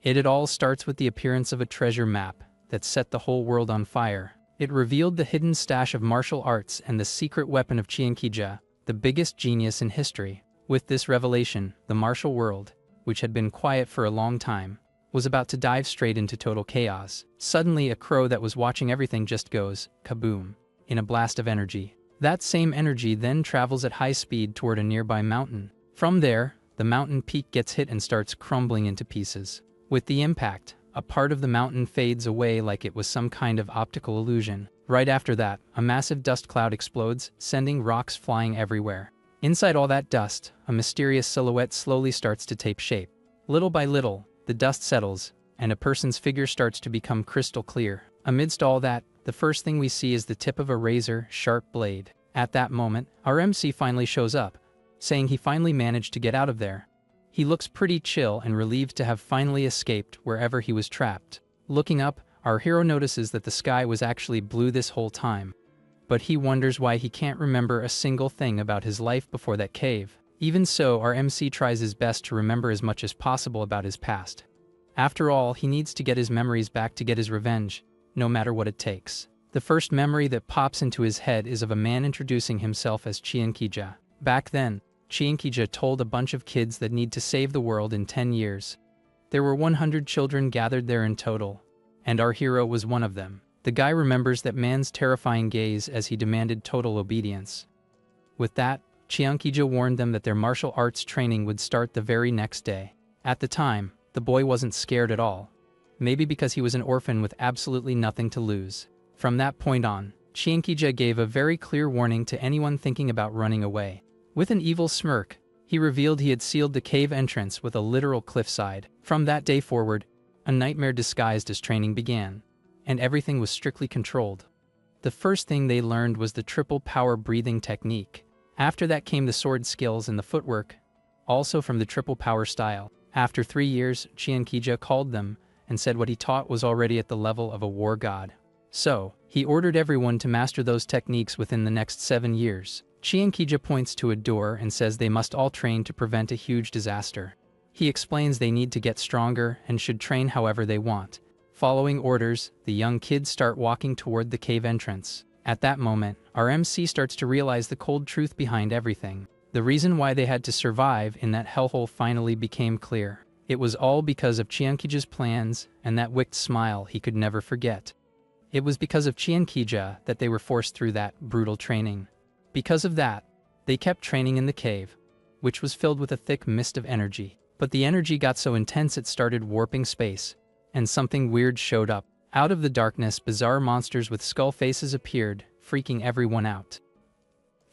It all starts with the appearance of a treasure map that set the whole world on fire. It revealed the hidden stash of martial arts and the secret weapon of Chiankija, the biggest genius in history. With this revelation, the martial world, which had been quiet for a long time, was about to dive straight into total chaos. Suddenly, a crow that was watching everything just goes kaboom in a blast of energy. That same energy then travels at high speed toward a nearby mountain. From there, the mountain peak gets hit and starts crumbling into pieces. With the impact, a part of the mountain fades away like it was some kind of optical illusion. Right after that, a massive dust cloud explodes, sending rocks flying everywhere. Inside all that dust, a mysterious silhouette slowly starts to take shape. Little by little, the dust settles, and a person's figure starts to become crystal clear. Amidst all that, the first thing we see is the tip of a razor-sharp blade. At that moment, our MC finally shows up, saying he finally managed to get out of there. He looks pretty chill and relieved to have finally escaped wherever he was trapped. Looking up, our hero notices that the sky was actually blue this whole time. But he wonders why he can't remember a single thing about his life before that cave. Even so, our MC tries his best to remember as much as possible about his past. After all, he needs to get his memories back to get his revenge, no matter what it takes. The first memory that pops into his head is of a man introducing himself as Chiankija. Back then, Chiankija told a bunch of kids that need to save the world in 10 years. There were 100 children gathered there in total, and our hero was one of them. The guy remembers that man's terrifying gaze as he demanded total obedience. With that, Chiankija warned them that their martial arts training would start the very next day. At the time, the boy wasn't scared at all. Maybe because he was an orphan with absolutely nothing to lose. From that point on, Chiankija gave a very clear warning to anyone thinking about running away. With an evil smirk, he revealed he had sealed the cave entrance with a literal cliffside. From that day forward, a nightmare disguised as training began, and everything was strictly controlled. The first thing they learned was the triple power breathing technique. After that came the sword skills and the footwork, also from the triple power style. After 3 years, Chiankija called them and said what he taught was already at the level of a war god. So, he ordered everyone to master those techniques within the next 7 years. Chiankija points to a door and says they must all train to prevent a huge disaster. He explains they need to get stronger and should train however they want. Following orders, the young kids start walking toward the cave entrance. At that moment, our MC starts to realize the cold truth behind everything. The reason why they had to survive in that hellhole finally became clear. It was all because of Chiankija's plans and that wicked smile he could never forget. It was because of Chiankija that they were forced through that brutal training. Because of that, they kept training in the cave, which was filled with a thick mist of energy. But the energy got so intense it started warping space, and something weird showed up. Out of the darkness, bizarre monsters with skull faces appeared, freaking everyone out.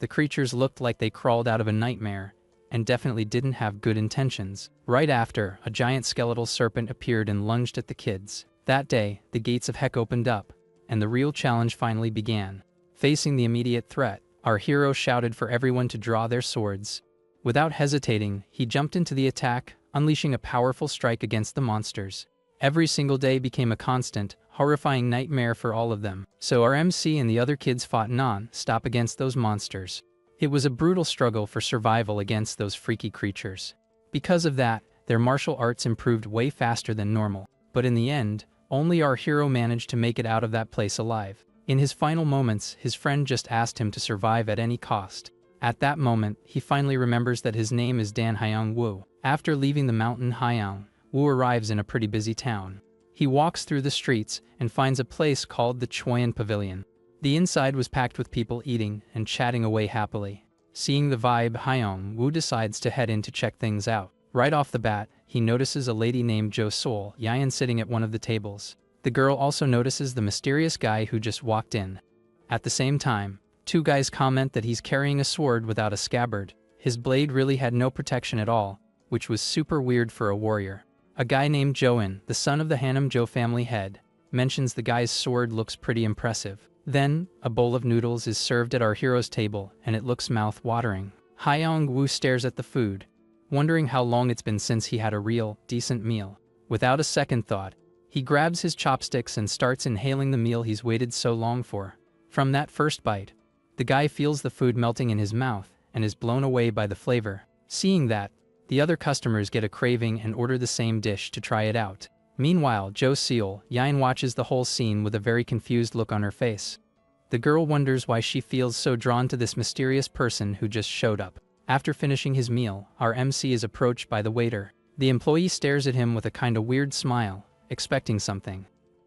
The creatures looked like they crawled out of a nightmare, and definitely didn't have good intentions. Right after, a giant skeletal serpent appeared and lunged at the kids. That day, the gates of heck opened up, and the real challenge finally began. Facing the immediate threat, our hero shouted for everyone to draw their swords. Without hesitating, he jumped into the attack, unleashing a powerful strike against the monsters. Every single day became a constant, horrifying nightmare for all of them. So our MC and the other kids fought non-stop against those monsters. It was a brutal struggle for survival against those freaky creatures. Because of that, their martial arts improved way faster than normal. But in the end, only our hero managed to make it out of that place alive. In his final moments, his friend just asked him to survive at any cost. At that moment, he finally remembers that his name is Dan Hyung Woo. After leaving the mountain Hyung, Woo arrives in a pretty busy town. He walks through the streets and finds a place called the Choyan Pavilion. The inside was packed with people eating and chatting away happily. Seeing the vibe, Hyung Woo decides to head in to check things out. Right off the bat, he notices a lady named Jo Sol Yayan sitting at one of the tables. The girl also notices the mysterious guy who just walked in. At the same time, 2 guys comment that he's carrying a sword without a scabbard. His blade really had no protection at all, which was super weird for a warrior. A guy named Join, the son of the Hanam Jo family head, mentions the guy's sword looks pretty impressive. Then, a bowl of noodles is served at our hero's table, and it looks mouth-watering. Hyung Woo stares at the food, wondering how long it's been since he had a real, decent meal. Without a second thought, he grabs his chopsticks and starts inhaling the meal he's waited so long for. From that first bite, the guy feels the food melting in his mouth and is blown away by the flavor. Seeing that, the other customers get a craving and order the same dish to try it out. Meanwhile, Jo Seol-yeon watches the whole scene with a very confused look on her face. The girl wonders why she feels so drawn to this mysterious person who just showed up. After finishing his meal, our MC is approached by the waiter. The employee stares at him with a kinda weird smile, expecting something.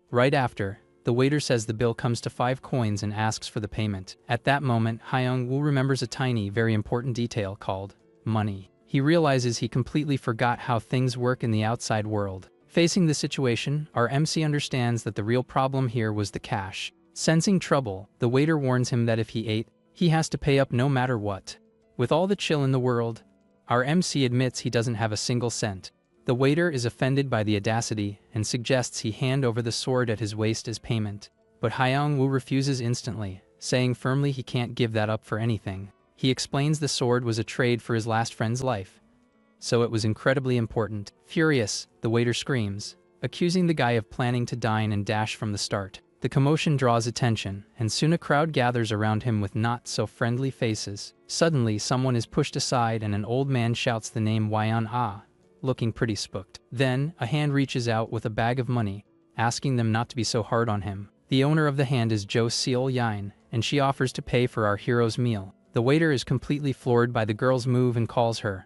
Right after, the waiter says the bill comes to 5 coins and asks for the payment. At that moment, Hyung-woo remembers a tiny, very important detail called money. He realizes he completely forgot how things work in the outside world. Facing the situation, our MC understands that the real problem here was the cash. Sensing trouble, the waiter warns him that if he ate, he has to pay up no matter what. With all the chill in the world, our MC admits he doesn't have a single cent. The waiter is offended by the audacity and suggests he hand over the sword at his waist as payment. But Hyung-woo refuses instantly, saying firmly he can't give that up for anything. He explains the sword was a trade for his last friend's life, so it was incredibly important. Furious, the waiter screams, accusing the guy of planning to dine and dash from the start. The commotion draws attention, and soon a crowd gathers around him with not-so-friendly faces. Suddenly, someone is pushed aside and an old man shouts the name Wyon-ah, looking pretty spooked. Then, a hand reaches out with a bag of money, asking them not to be so hard on him. The owner of the hand is Jo Seol-yeon, and she offers to pay for our hero's meal. The waiter is completely floored by the girl's move and calls her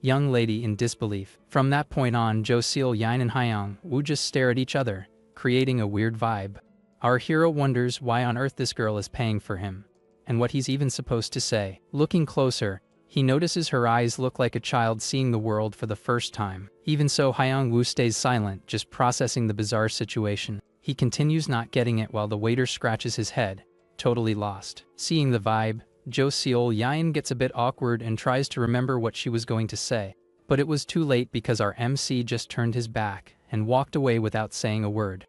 young lady in disbelief. From that point on, Jo Seol-yeon and Hyung-woo just stare at each other, creating a weird vibe. Our hero wonders why on earth this girl is paying for him, and what he's even supposed to say. Looking closer, he notices her eyes look like a child seeing the world for the first time. Even so, Hyung-woo stays silent, just processing the bizarre situation. He continues not getting it while the waiter scratches his head, totally lost. Seeing the vibe, Jo Seol-yeon gets a bit awkward and tries to remember what she was going to say. But it was too late because our MC just turned his back and walked away without saying a word.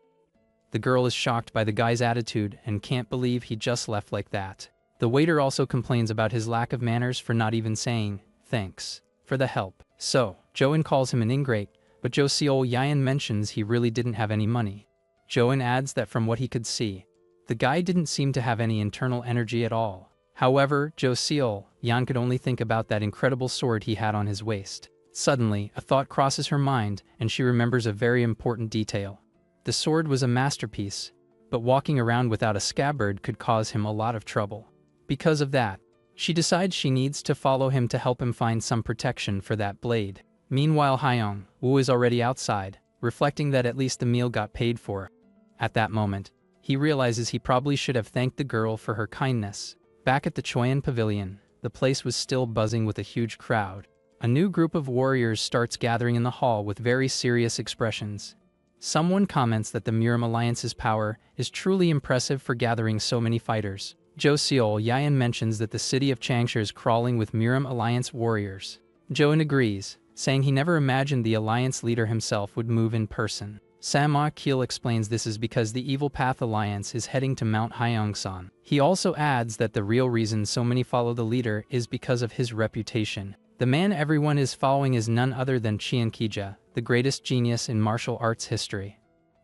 The girl is shocked by the guy's attitude and can't believe he just left like that. The waiter also complains about his lack of manners for not even saying thanks for the help. So, Joan calls him an ingrate, but Jo Seol-yeon mentions he really didn't have any money. Joan adds that from what he could see, the guy didn't seem to have any internal energy at all. However, Jo Seol-yeon could only think about that incredible sword he had on his waist. Suddenly, a thought crosses her mind and she remembers a very important detail. The sword was a masterpiece, but walking around without a scabbard could cause him a lot of trouble. Because of that, she decides she needs to follow him to help him find some protection for that blade. Meanwhile, Hyung-woo is already outside, reflecting that at least the meal got paid for. At that moment, he realizes he probably should have thanked the girl for her kindness. Back at the Choyan Pavilion, the place was still buzzing with a huge crowd. A new group of warriors starts gathering in the hall with very serious expressions. Someone comments that the Miram Alliance's power is truly impressive for gathering so many fighters. Jo Seol-yeon mentions that the city of Changsha is crawling with Miram Alliance warriors. Joan agrees, saying he never imagined the Alliance leader himself would move in person. Sama Keel explains this is because the Evil Path Alliance is heading to Mount Hyongsan. He also adds that the real reason so many follow the leader is because of his reputation. The man everyone is following is none other than Chienkija, the greatest genius in martial arts history.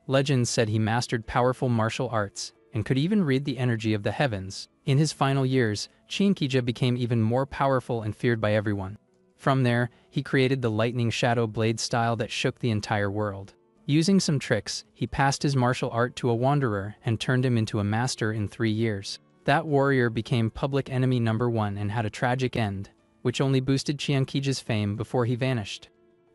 Legends said he mastered powerful martial arts and could even read the energy of the heavens. In his final years, Chienkija became even more powerful and feared by everyone. From there, he created the lightning shadow blade style that shook the entire world. Using some tricks, he passed his martial art to a wanderer and turned him into a master in 3 years. That warrior became public enemy number 1 and had a tragic end, which only boosted Chiankija's fame before he vanished.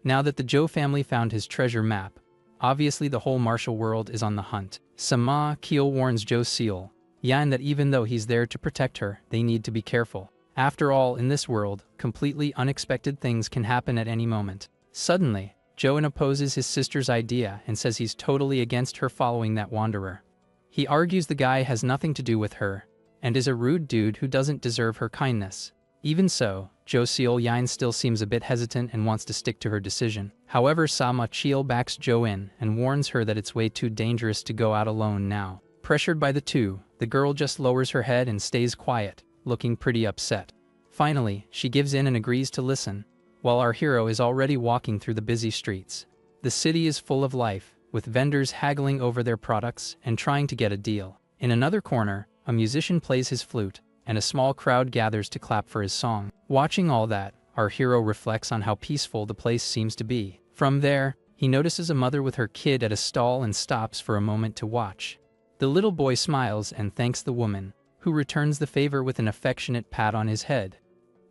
Now that the Zhou family found his treasure map, obviously the whole martial world is on the hunt. Sama Keel warns Jo Seol-yeon that even though he's there to protect her, they need to be careful. After all, in this world, completely unexpected things can happen at any moment. Suddenly, Joan opposes his sister's idea and says he's totally against her following that wanderer. He argues the guy has nothing to do with her and is a rude dude who doesn't deserve her kindness. Even so, Jo Seol-yeon still seems a bit hesitant and wants to stick to her decision. However, Sama Keel backs Jo in and warns her that it's way too dangerous to go out alone now. Pressured by the two, the girl just lowers her head and stays quiet, looking pretty upset. Finally, she gives in and agrees to listen, while our hero is already walking through the busy streets. The city is full of life, with vendors haggling over their products and trying to get a deal. In another corner, a musician plays his flute, and a small crowd gathers to clap for his song. Watching all that, our hero reflects on how peaceful the place seems to be. From there, he He notices a mother with her kid at a stall and stops for a moment to watch. The little boy smiles and thanks the woman, who returns the favor with an affectionate pat on his head.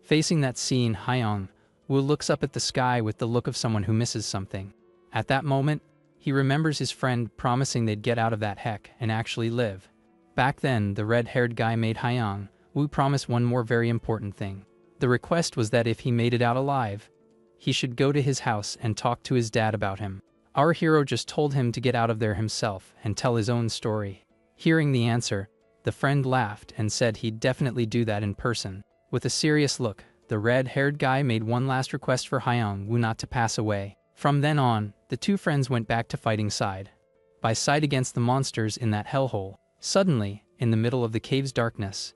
Facing that scene, Hyung-woo looks up at the sky with the look of someone who misses something. At that moment, he remembers his friend promising they'd get out of that heck and actually live. Back then, the red-haired guy made Hyung-woo promise one more very important thing. The request was that if he made it out alive, he should go to his house and talk to his dad about him. Our hero just told him to get out of there himself and tell his own story. Hearing the answer, the friend laughed and said he'd definitely do that in person. With a serious look, the red-haired guy made one last request for Hyung-woo not to pass away. From then on, the two friends went back to fighting side by side against the monsters in that hellhole. Suddenly, in the middle of the cave's darkness,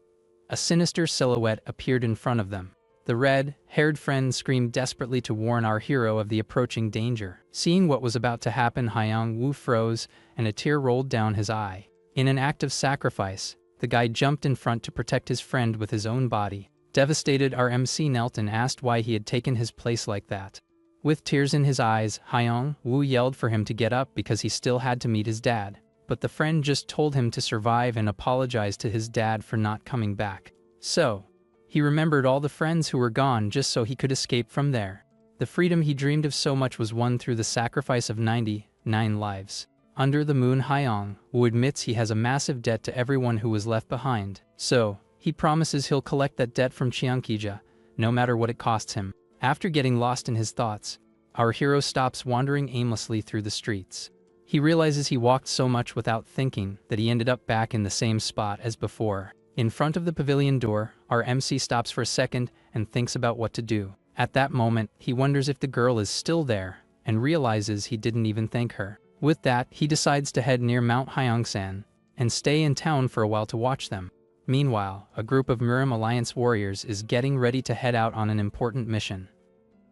a sinister silhouette appeared in front of them. The red-haired friend screamed desperately to warn our hero of the approaching danger. Seeing what was about to happen, Hyung-woo froze, and a tear rolled down his eye. In an act of sacrifice, the guy jumped in front to protect his friend with his own body. Devastated, our MC knelt and asked why he had taken his place like that. With tears in his eyes, Hyung-woo yelled for him to get up because he still had to meet his dad. But the friend just told him to survive and apologized to his dad for not coming back. So, he remembered all the friends who were gone just so he could escape from there. The freedom he dreamed of so much was won through the sacrifice of 99 lives. Under the moon, Hyung-woo admits he has a massive debt to everyone who was left behind. So, he promises he'll collect that debt from Cheonkija, no matter what it costs him. After getting lost in his thoughts, our hero stops wandering aimlessly through the streets. He realizes he walked so much without thinking that he ended up back in the same spot as before. In front of the pavilion door, our MC stops for a second and thinks about what to do. At that moment, he wonders if the girl is still there and realizes he didn't even thank her. With that, he decides to head near Mount Hyungsan and stay in town for a while to watch them. Meanwhile, a group of Mirim Alliance warriors is getting ready to head out on an important mission.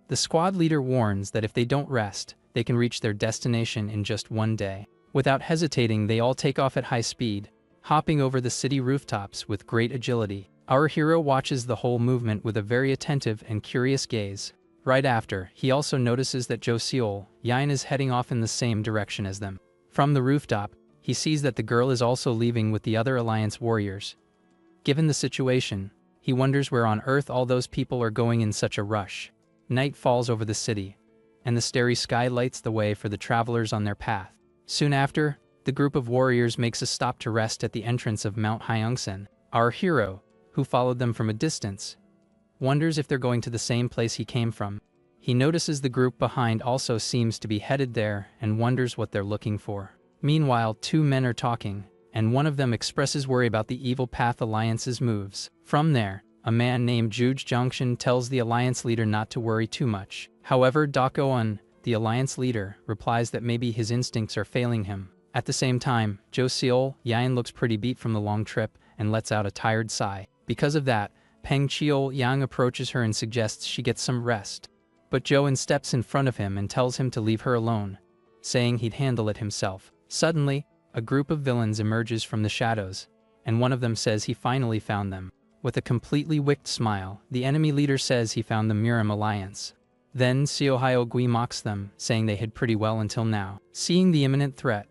The squad leader warns that if they don't rest, they can reach their destination in just one day. Without hesitating, they all take off at high speed, hopping over the city rooftops with great agility. Our hero watches the whole movement with a very attentive and curious gaze. Right after, he also notices that Jo Seol-yeon is heading off in the same direction as them. From the rooftop, he sees that the girl is also leaving with the other Alliance warriors. Given the situation, he wonders where on earth all those people are going in such a rush. Night falls over the city, and the starry sky lights the way for the travelers on their path. Soon after, the group of warriors makes a stop to rest at the entrance of Mount Hyungsan. Our hero, who followed them from a distance, wonders if they're going to the same place he came from. He notices the group behind also seems to be headed there and wonders what they're looking for. Meanwhile, two men are talking, and one of them expresses worry about the Evil Path Alliance's moves. From there, a man named Juge Jongshin tells the Alliance leader not to worry too much. However, Dokwon, the Alliance leader, replies that maybe his instincts are failing him. At the same time, Jo Seol-yeon looks pretty beat from the long trip and lets out a tired sigh. Because of that, Peng Cheol-yang approaches her and suggests she get some rest. But Jo steps in front of him and tells him to leave her alone, saying he'd handle it himself. Suddenly, a group of villains emerges from the shadows, and one of them says he finally found them. With a completely wicked smile, the enemy leader says he found the Mirim Alliance. Then Seohyo-gui mocks them, saying they hid pretty well until now. Seeing the imminent threat,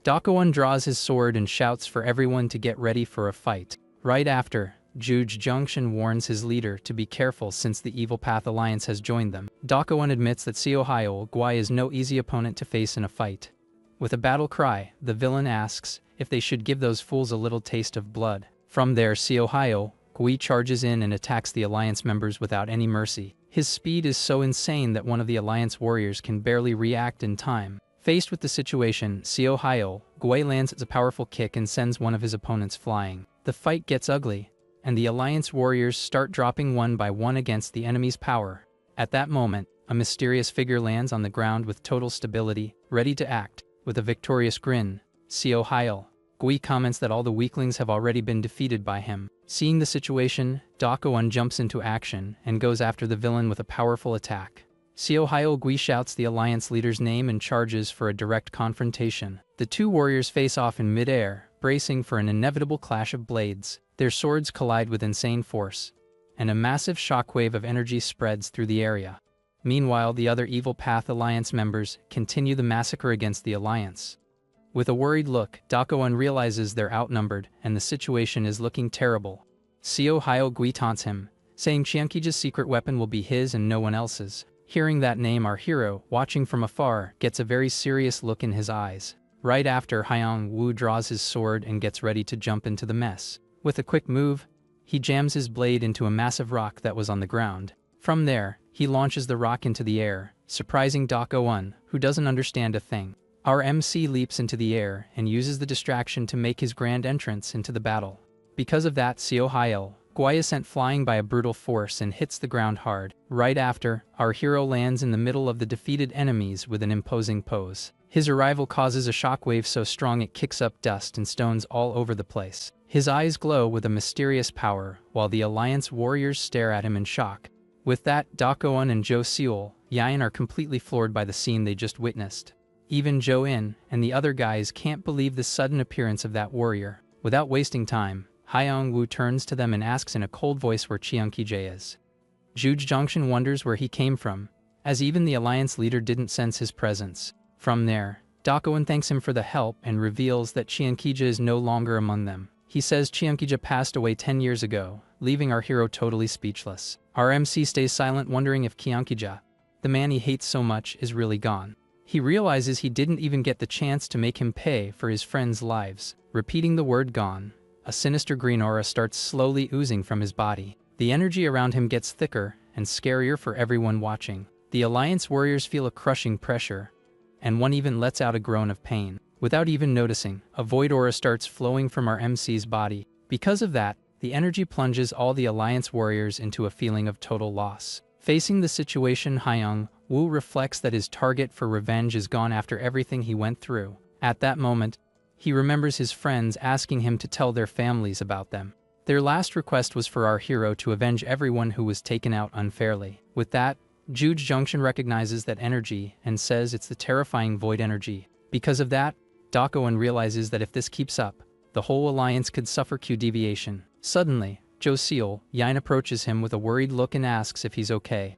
Dokwon draws his sword and shouts for everyone to get ready for a fight. Right after, Juge Jongshin warns his leader to be careful since the Evil Path Alliance has joined them. Dokwon admits that Seohyo-gui is no easy opponent to face in a fight. With a battle cry, the villain asks if they should give those fools a little taste of blood. From there, Seohyo-gui charges in and attacks the Alliance members without any mercy. His speed is so insane that one of the Alliance warriors can barely react in time. Faced with the situation, Seohyo-gui lands a powerful kick and sends one of his opponents flying. The fight gets ugly, and the Alliance warriors start dropping one by one against the enemy's power. At that moment, a mysterious figure lands on the ground with total stability, ready to act. With a victorious grin, Seohyo-gui comments that all the weaklings have already been defeated by him. Seeing the situation, Dokwon jumps into action and goes after the villain with a powerful attack. Seohyo-gui shouts the Alliance leader's name and charges for a direct confrontation. The two warriors face off in mid-air, bracing for an inevitable clash of blades. Their swords collide with insane force, and a massive shockwave of energy spreads through the area. Meanwhile, the other Evil Path Alliance members continue the massacre against the Alliance. With a worried look, Dakoan realizes they're outnumbered and the situation is looking terrible. Seo Hyo Gui taunts him, saying Chiankija's secret weapon will be his and no one else's. Hearing that name, our hero, watching from afar, gets a very serious look in his eyes. Right after, Hyung Woo draws his sword and gets ready to jump into the mess. With a quick move, he jams his blade into a massive rock that was on the ground. From there, he launches the rock into the air, surprising Dakoan, who doesn't understand a thing. Our MC leaps into the air and uses the distraction to make his grand entrance into the battle. Because of that, Seo Hyo Gui is sent flying by a brutal force and hits the ground hard. Right after, our hero lands in the middle of the defeated enemies with an imposing pose. His arrival causes a shockwave so strong it kicks up dust and stones all over the place. His eyes glow with a mysterious power, while the Alliance warriors stare at him in shock. With that, Dakoan and Jo Seol Yain are completely floored by the scene they just witnessed. Even Jo In and the other guys can't believe the sudden appearance of that warrior. Without wasting time, Hyung Woo turns to them and asks in a cold voice where Chiankije is. Juj Jongshan wonders where he came from, as even the Alliance leader didn't sense his presence. From there, Dakoan thanks him for the help and reveals that Chiankije is no longer among them. He says Chiankije passed away 10 years ago, leaving our hero totally speechless. Our MC stays silent, wondering if Chiankije, the man he hates so much, is really gone. He realizes he didn't even get the chance to make him pay for his friends' lives. Repeating the word gone, a sinister green aura starts slowly oozing from his body. The energy around him gets thicker and scarier for everyone watching. The Alliance warriors feel a crushing pressure, and one even lets out a groan of pain. Without even noticing, a void aura starts flowing from our MC's body. Because of that, the energy plunges all the Alliance warriors into a feeling of total loss. Facing the situation, Hyung Woo reflects that his target for revenge is gone after everything he went through. At that moment, he remembers his friends asking him to tell their families about them. Their last request was for our hero to avenge everyone who was taken out unfairly. With that, Juj Junction recognizes that energy and says it's the terrifying void energy. Because of that, Dakoan realizes that if this keeps up, the whole Alliance could suffer Q deviation. Suddenly, Jo Seol Yain approaches him with a worried look and asks if he's okay.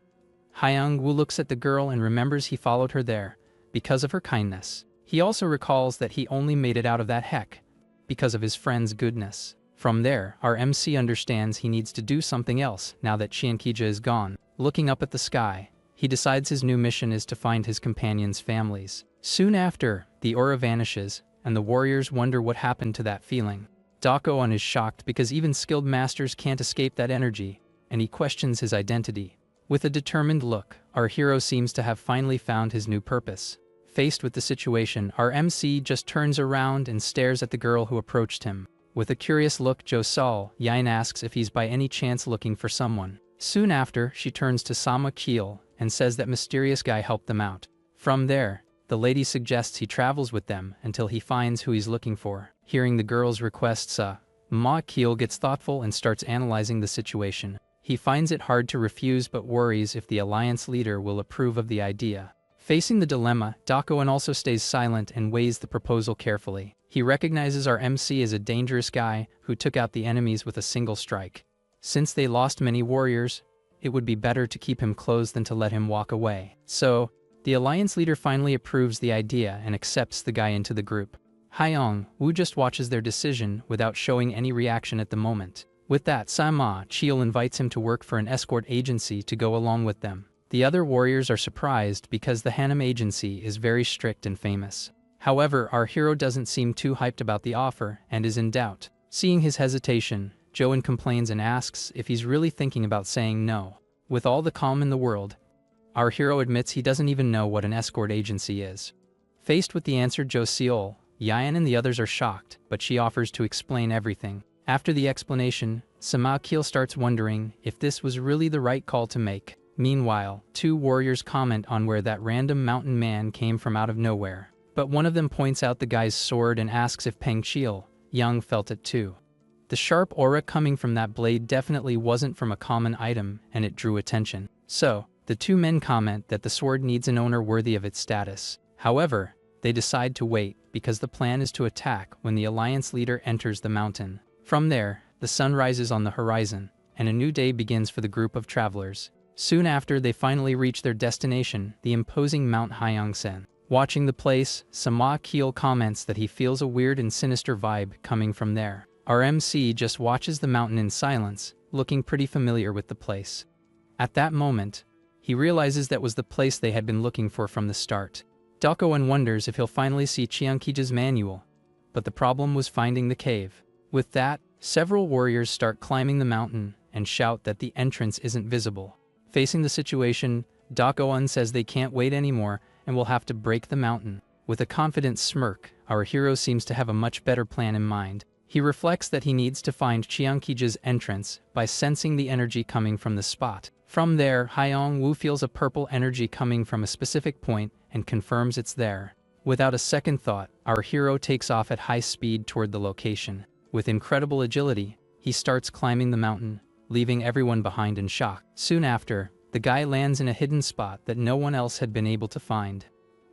Hyung Woo looks at the girl and remembers he followed her there because of her kindness. He also recalls that he only made it out of that heck because of his friend's goodness. From there, our MC understands he needs to do something else now that Chiankije is gone. Looking up at the sky, he decides his new mission is to find his companions' families. Soon after, the aura vanishes, and the warriors wonder what happened to that feeling. Dakoan is shocked because even skilled masters can't escape that energy, and he questions his identity. With a determined look, our hero seems to have finally found his new purpose. Faced with the situation, our MC just turns around and stares at the girl who approached him. With a curious look, Jo Seol Yain asks if he's by any chance looking for someone. Soon after, she turns to Sama Keel and says that mysterious guy helped them out. From there, the lady suggests he travels with them until he finds who he's looking for. Hearing the girl's requests, Ma Keel gets thoughtful and starts analyzing the situation. He finds it hard to refuse but worries if the Alliance leader will approve of the idea. Facing the dilemma, Dakoan also stays silent and weighs the proposal carefully. He recognizes our MC as a dangerous guy who took out the enemies with a single strike. Since they lost many warriors, it would be better to keep him close than to let him walk away. So, the Alliance leader finally approves the idea and accepts the guy into the group. Hyung Woo just watches their decision without showing any reaction at the moment. With that, Sama Cheol invites him to work for an escort agency to go along with them. The other warriors are surprised because the Hanam agency is very strict and famous. However, our hero doesn't seem too hyped about the offer and is in doubt. Seeing his hesitation, Joan complains and asks if he's really thinking about saying no. With all the calm in the world, our hero admits he doesn't even know what an escort agency is. Faced with the answer, Jo Seol Yain and the others are shocked, but she offers to explain everything. After the explanation, Sama Keel starts wondering if this was really the right call to make. Meanwhile, two warriors comment on where that random mountain man came from out of nowhere. But one of them points out the guy's sword and asks if Peng Cheol Young felt it too. The sharp aura coming from that blade definitely wasn't from a common item, and it drew attention. So, the two men comment that the sword needs an owner worthy of its status. However, they decide to wait because the plan is to attack when the Alliance leader enters the mountain. From there, the sun rises on the horizon, and a new day begins for the group of travelers. Soon after, they finally reach their destination, the imposing Mount Hyangsen. Watching the place, Sama Keel comments that he feels a weird and sinister vibe coming from there. Our MC just watches the mountain in silence, looking pretty familiar with the place. At that moment, he realizes that was the place they had been looking for from the start. Dakoan wonders if he'll finally see Chiankija's manual, but the problem was finding the cave. With that, several warriors start climbing the mountain and shout that the entrance isn't visible. Facing the situation, Dakoan says they can't wait anymore and will have to break the mountain. With a confident smirk, our hero seems to have a much better plan in mind. He reflects that he needs to find Chiankija's entrance by sensing the energy coming from the spot. From there, Hyong Woo feels a purple energy coming from a specific point and confirms it's there. Without a second thought, our hero takes off at high speed toward the location. With incredible agility, he starts climbing the mountain, leaving everyone behind in shock. Soon after, the guy lands in a hidden spot that no one else had been able to find.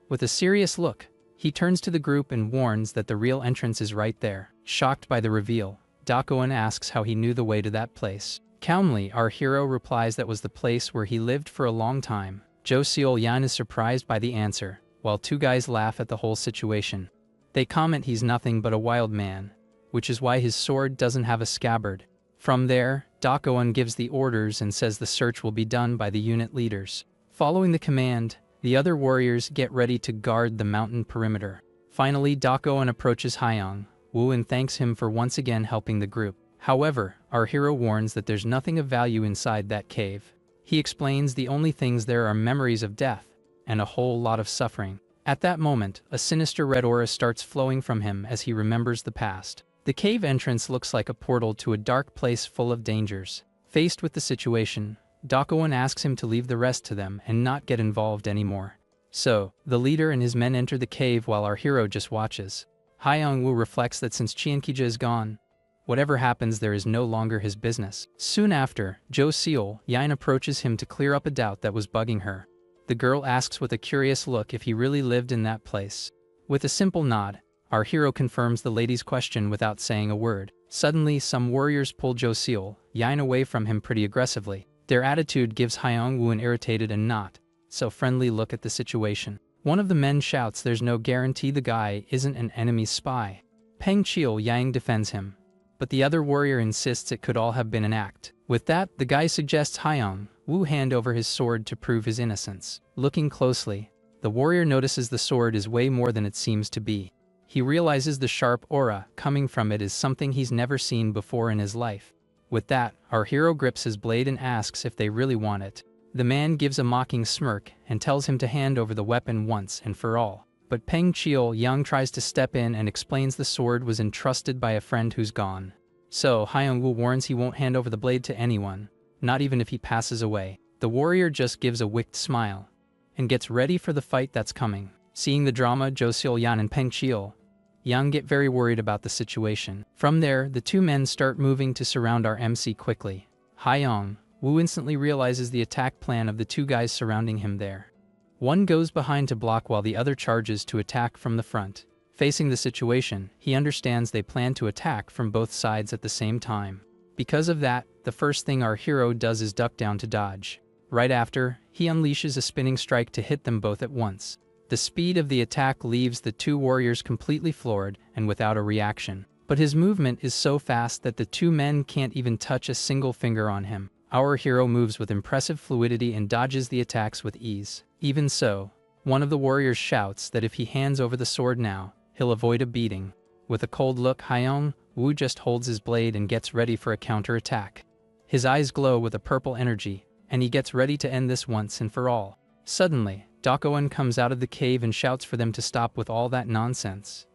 With a serious look, he turns to the group and warns that the real entrance is right there. Shocked by the reveal, Dakoan asks how he knew the way to that place. Calmly, our hero replies that was the place where he lived for a long time. Jo Seol-yan is surprised by the answer, while two guys laugh at the whole situation. They comment he's nothing but a wild man, which is why his sword doesn't have a scabbard. From there, Dakoan gives the orders and says the search will be done by the unit leaders. Following the command, the other warriors get ready to guard the mountain perimeter. Finally, Dakoan approaches Hyong Woo and thanks him for once again helping the group. However, our hero warns that there's nothing of value inside that cave. He explains the only things there are memories of death and a whole lot of suffering. At that moment, a sinister red aura starts flowing from him as he remembers the past. The cave entrance looks like a portal to a dark place full of dangers. Faced with the situation, Dakoan asks him to leave the rest to them and not get involved anymore. So, the leader and his men enter the cave while our hero just watches. Hyong Woo reflects that since Chiankija is gone, whatever happens there is no longer his business. Soon after, Jo Seol-yan approaches him to clear up a doubt that was bugging her. The girl asks with a curious look if he really lived in that place. With a simple nod, our hero confirms the lady's question without saying a word. Suddenly, some warriors pull Jo Seol-yan away from him pretty aggressively. Their attitude gives Hyong Woo an irritated and not so friendly look at the situation. One of the men shouts there's no guarantee the guy isn't an enemy spy. Peng Cheol-yang defends him, but the other warrior insists it could all have been an act. With that, the guy suggests Hyong Woo hand over his sword to prove his innocence. Looking closely, the warrior notices the sword is way more than it seems to be. He realizes the sharp aura coming from it is something he's never seen before in his life. With that, our hero grips his blade and asks if they really want it. The man gives a mocking smirk and tells him to hand over the weapon once and for all. But Peng Cheol-yang tries to step in and explains the sword was entrusted by a friend who's gone. So, Hyong Woo warns he won't hand over the blade to anyone, not even if he passes away. The warrior just gives a wicked smile and gets ready for the fight that's coming. Seeing the drama, Jo Seol-yan and Peng Cheol-yang get very worried about the situation. From there, the two men start moving to surround our MC quickly. Hyong Woo instantly realizes the attack plan of the two guys surrounding him there. One goes behind to block while the other charges to attack from the front. Facing the situation, he understands they plan to attack from both sides at the same time. Because of that, the first thing our hero does is duck down to dodge. Right after, he unleashes a spinning strike to hit them both at once. The speed of the attack leaves the two warriors completely floored and without a reaction. But his movement is so fast that the two men can't even touch a single finger on him. Our hero moves with impressive fluidity and dodges the attacks with ease. Even so, one of the warriors shouts that if he hands over the sword now, he'll avoid a beating. With a cold look, Hyong Woo just holds his blade and gets ready for a counterattack. His eyes glow with a purple energy, and he gets ready to end this once and for all. Suddenly, Dakoan comes out of the cave and shouts for them to stop with all that nonsense.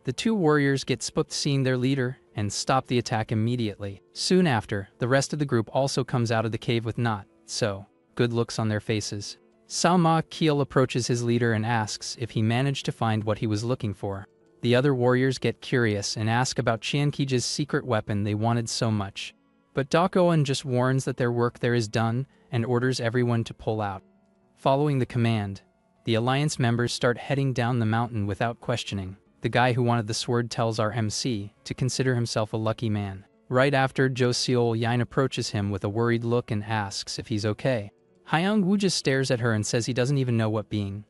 The two warriors get spooked seeing their leader and stop the attack immediately. Soon after, the rest of the group also comes out of the cave with not so good looks on their faces. Sama Keel approaches his leader and asks if he managed to find what he was looking for. The other warriors get curious and ask about Chiankija's secret weapon they wanted so much. But Dakoan just warns that their work there is done and orders everyone to pull out. Following the command, the Alliance members start heading down the mountain without questioning. The guy who wanted the sword tells our MC to consider himself a lucky man. Right after, Jo Seol-yan approaches him with a worried look and asks if he's okay. Hyung-woo just stares at her and says he doesn't even know what being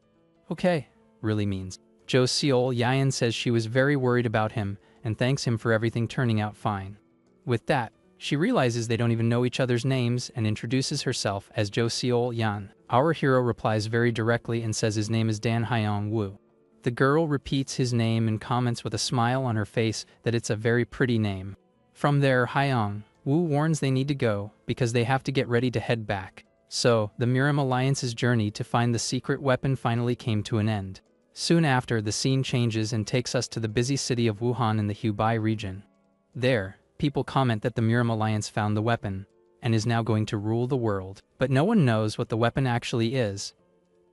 okay really means. Jo Seol-yeon says she was very worried about him and thanks him for everything turning out fine. With that, she realizes they don't even know each other's names and introduces herself as Jo Seol-yeon. Our hero replies very directly and says his name is Dan Hyung-woo. The girl repeats his name and comments with a smile on her face that it's a very pretty name. From there, Hyung-woo warns they need to go because they have to get ready to head back. So, the Miram Alliance's journey to find the secret weapon finally came to an end. Soon after, the scene changes and takes us to the busy city of Wuhan in the Hubei region. There, people comment that the Miram Alliance found the weapon and is now going to rule the world. But no one knows what the weapon actually is,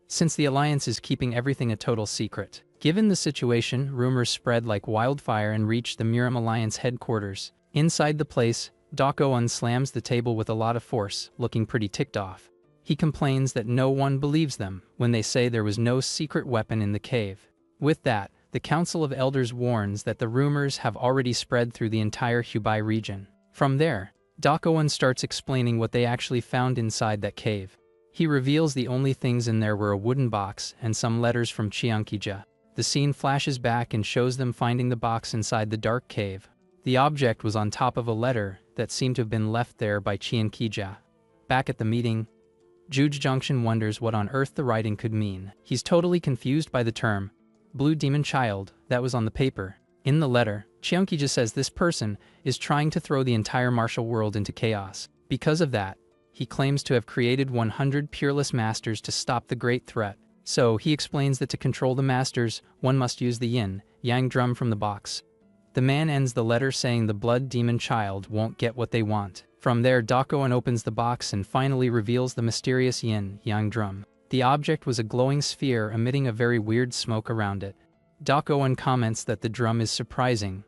since the Alliance is keeping everything a total secret. Given the situation, rumors spread like wildfire and reach the Miram Alliance headquarters. Inside the place, Dok-eun slams the table with a lot of force, looking pretty ticked off. He complains that no one believes them when they say there was no secret weapon in the cave. With that, the Council of Elders warns that the rumors have already spread through the entire Hubei region. From there, Dok-eun starts explaining what they actually found inside that cave. He reveals the only things in there were a wooden box and some letters from Cheonkija. The scene flashes back and shows them finding the box inside the dark cave. The object was on top of a letter that seemed to have been left there by Cheonkija. Back at the meeting, Juge Junction wonders what on earth the writing could mean. He's totally confused by the term Blue Demon Child that was on the paper. In the letter, Cheonkija says this person is trying to throw the entire martial world into chaos. Because of that, he claims to have created 100 peerless masters to stop the great threat. So he explains that to control the masters, one must use the yin-yang drum from the box. The man ends the letter saying the Blood Demon Child won't get what they want. From there, Dok-eun opens the box and finally reveals the mysterious yin-yang drum. The object was a glowing sphere emitting a very weird smoke around it. Dok-eun comments that the drum is surprising,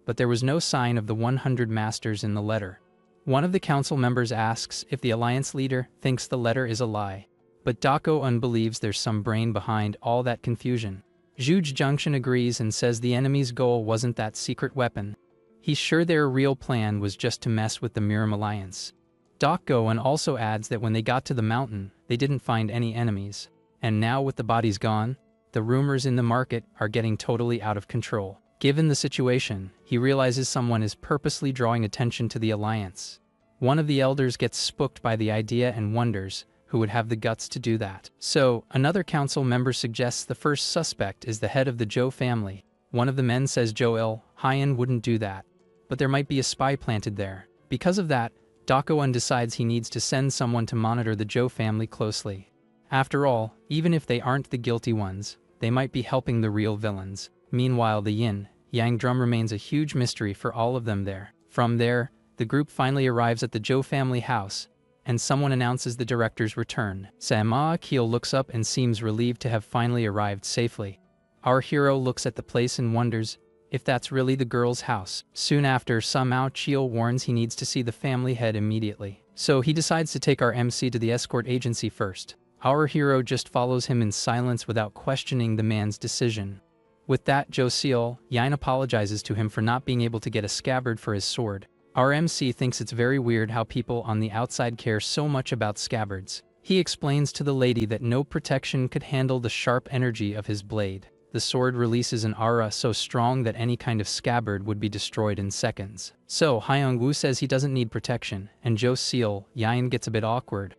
but there was no sign of the 100 masters in the letter. One of the council members asks if the alliance leader thinks the letter is a lie, but Dok-eun believes there's some brain behind all that confusion. Juge Junction agrees and says the enemy's goal wasn't that secret weapon. He's sure their real plan was just to mess with the Miram Alliance. Dok-eun also adds that when they got to the mountain, they didn't find any enemies. And now with the bodies gone, the rumors in the market are getting totally out of control. Given the situation, he realizes someone is purposely drawing attention to the Alliance. One of the elders gets spooked by the idea and wonders who would have the guts to do that. So, another council member suggests the first suspect is the head of the Jo family. One of the men says Jo Il-hyun wouldn't do that, but there might be a spy planted there. Because of that, Dok-eun decides he needs to send someone to monitor the Jo family closely. After all, even if they aren't the guilty ones, they might be helping the real villains. Meanwhile, the yin-yang drum remains a huge mystery for all of them there. From there, the group finally arrives at the Jo family house, and someone announces the director's return. Sama-kil looks up and seems relieved to have finally arrived safely. Our hero looks at the place and wonders if that's really the girl's house. Soon after, Sama-kil warns he needs to see the family head immediately. So he decides to take our MC to the escort agency first. Our hero just follows him in silence without questioning the man's decision. With that, Jo Seol-yeon apologizes to him for not being able to get a scabbard for his sword. Our MC thinks it's very weird how people on the outside care so much about scabbards. He explains to the lady that no protection could handle the sharp energy of his blade. The sword releases an aura so strong that any kind of scabbard would be destroyed in seconds. So Hyung-woo says he doesn't need protection, and Jo Seol-yeon gets a bit awkward.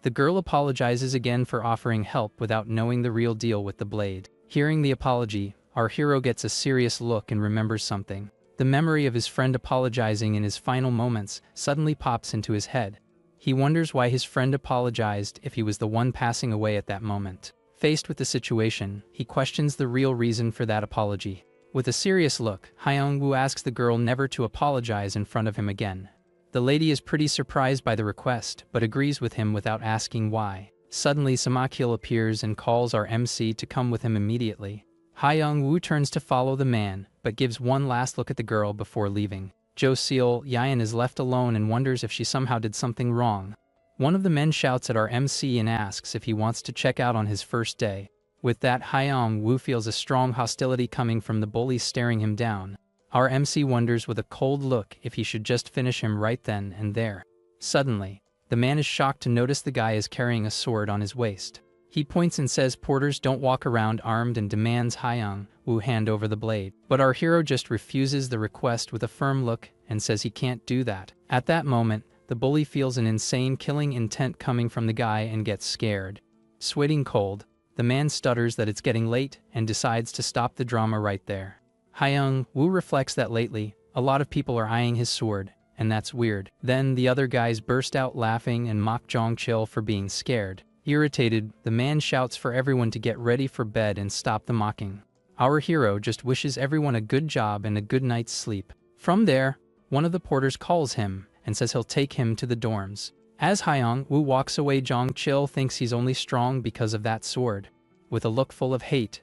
The girl apologizes again for offering help without knowing the real deal with the blade. Hearing the apology, our hero gets a serious look and remembers something. The memory of his friend apologizing in his final moments suddenly pops into his head. He wonders why his friend apologized if he was the one passing away at that moment. Faced with the situation, he questions the real reason for that apology. With a serious look, Hyung-woo asks the girl never to apologize in front of him again. The lady is pretty surprised by the request, but agrees with him without asking why. Suddenly, Sama-kil appears and calls our MC to come with him immediately. Hyung-woo turns to follow the man, but gives one last look at the girl before leaving. Jo Seol-yeon is left alone and wonders if she somehow did something wrong. One of the men shouts at our MC and asks if he wants to check out on his first day. With that, Hyung-woo feels a strong hostility coming from the bullies staring him down. Our MC wonders with a cold look if he should just finish him right then and there. Suddenly, The man is shocked to notice the guy is carrying a sword on his waist. He points and says porters don't walk around armed and demands Hyung Woo hand over the blade. But our hero just refuses the request with a firm look and says he can't do that. At that moment, the bully feels an insane killing intent coming from the guy and gets scared. Sweating cold, the man stutters that it's getting late and decides to stop the drama right there. Hyung Woo reflects that lately, a lot of people are eyeing his sword, and that's weird. Then the other guys burst out laughing and mock Jong Chil for being scared. Irritated, the man shouts for everyone to get ready for bed and stop the mocking. Our hero just wishes everyone a good job and a good night's sleep. From there, one of the porters calls him and says he'll take him to the dorms. As Hyung Woo walks away, Jong Chil thinks he's only strong because of that sword. With a look full of hate,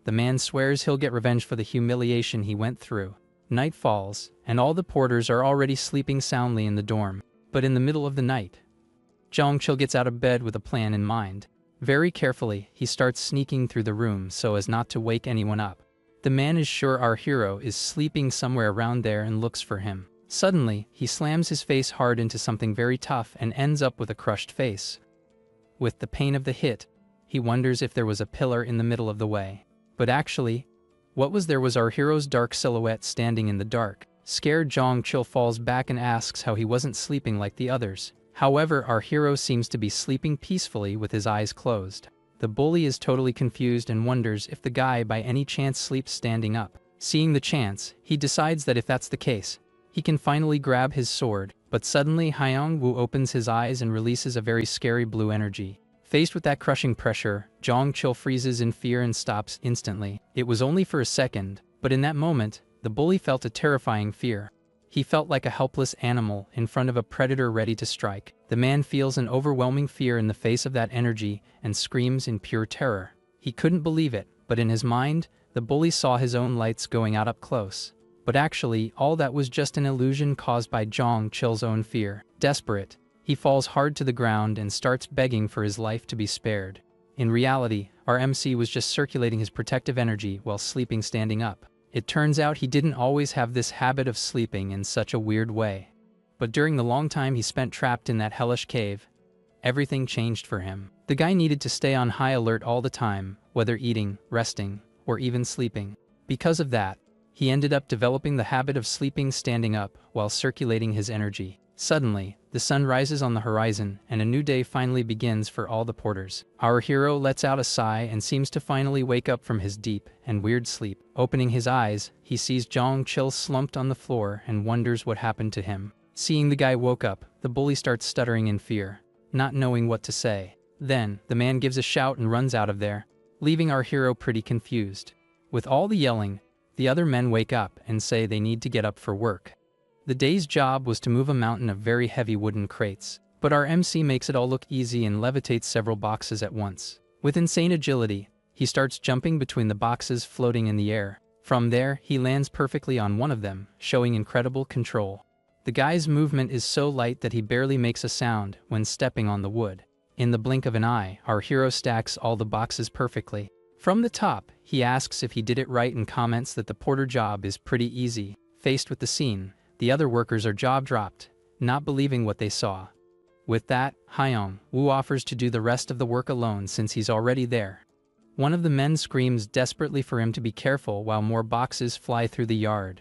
the man swears he'll get revenge for the humiliation he went through. Night falls, and all the porters are already sleeping soundly in the dorm. But in the middle of the night, Jong Chil gets out of bed with a plan in mind. Very carefully, he starts sneaking through the room so as not to wake anyone up. The man is sure our hero is sleeping somewhere around there and looks for him. Suddenly, he slams his face hard into something very tough and ends up with a crushed face. With the pain of the hit, he wonders if there was a pillar in the middle of the way. But actually, what was there was our hero's dark silhouette standing in the dark. Scared, Jong Chil falls back and asks how he wasn't sleeping like the others. However, our hero seems to be sleeping peacefully with his eyes closed. The bully is totally confused and wonders if the guy by any chance sleeps standing up. Seeing the chance, he decides that if that's the case, he can finally grab his sword. But suddenly Hyung Woo opens his eyes and releases a very scary blue energy. Faced with that crushing pressure, Jong Chil freezes in fear and stops instantly. It was only for a second, but in that moment, the bully felt a terrifying fear. He felt like a helpless animal in front of a predator ready to strike. The man feels an overwhelming fear in the face of that energy and screams in pure terror. He couldn't believe it, but in his mind, the bully saw his own lights going out up close. But actually, all that was just an illusion caused by Jong Chil's own fear. Desperate, he falls hard to the ground and starts begging for his life to be spared. In reality, our MC was just circulating his protective energy while sleeping standing up. It turns out he didn't always have this habit of sleeping in such a weird way. But during the long time he spent trapped in that hellish cave, everything changed for him. The guy needed to stay on high alert all the time, whether eating, resting, or even sleeping. Because of that, he ended up developing the habit of sleeping standing up while circulating his energy. Suddenly, the sun rises on the horizon and a new day finally begins for all the porters. Our hero lets out a sigh and seems to finally wake up from his deep and weird sleep. Opening his eyes, he sees Jong Chil slumped on the floor and wonders what happened to him. Seeing the guy woke up, the bully starts stuttering in fear, not knowing what to say. Then, the man gives a shout and runs out of there, leaving our hero pretty confused. With all the yelling, the other men wake up and say they need to get up for work. The day's job was to move a mountain of very heavy wooden crates, but our MC makes it all look easy and levitates several boxes at once. With insane agility, he starts jumping between the boxes floating in the air. From there, he lands perfectly on one of them, showing incredible control. The guy's movement is so light that he barely makes a sound when stepping on the wood. In the blink of an eye, our hero stacks all the boxes perfectly. From the top, he asks if he did it right and comments that the porter job is pretty easy. Faced with the scene, the other workers are jaw-dropped, not believing what they saw. With that, Hyung Woo offers to do the rest of the work alone since he's already there. One of the men screams desperately for him to be careful while more boxes fly through the yard.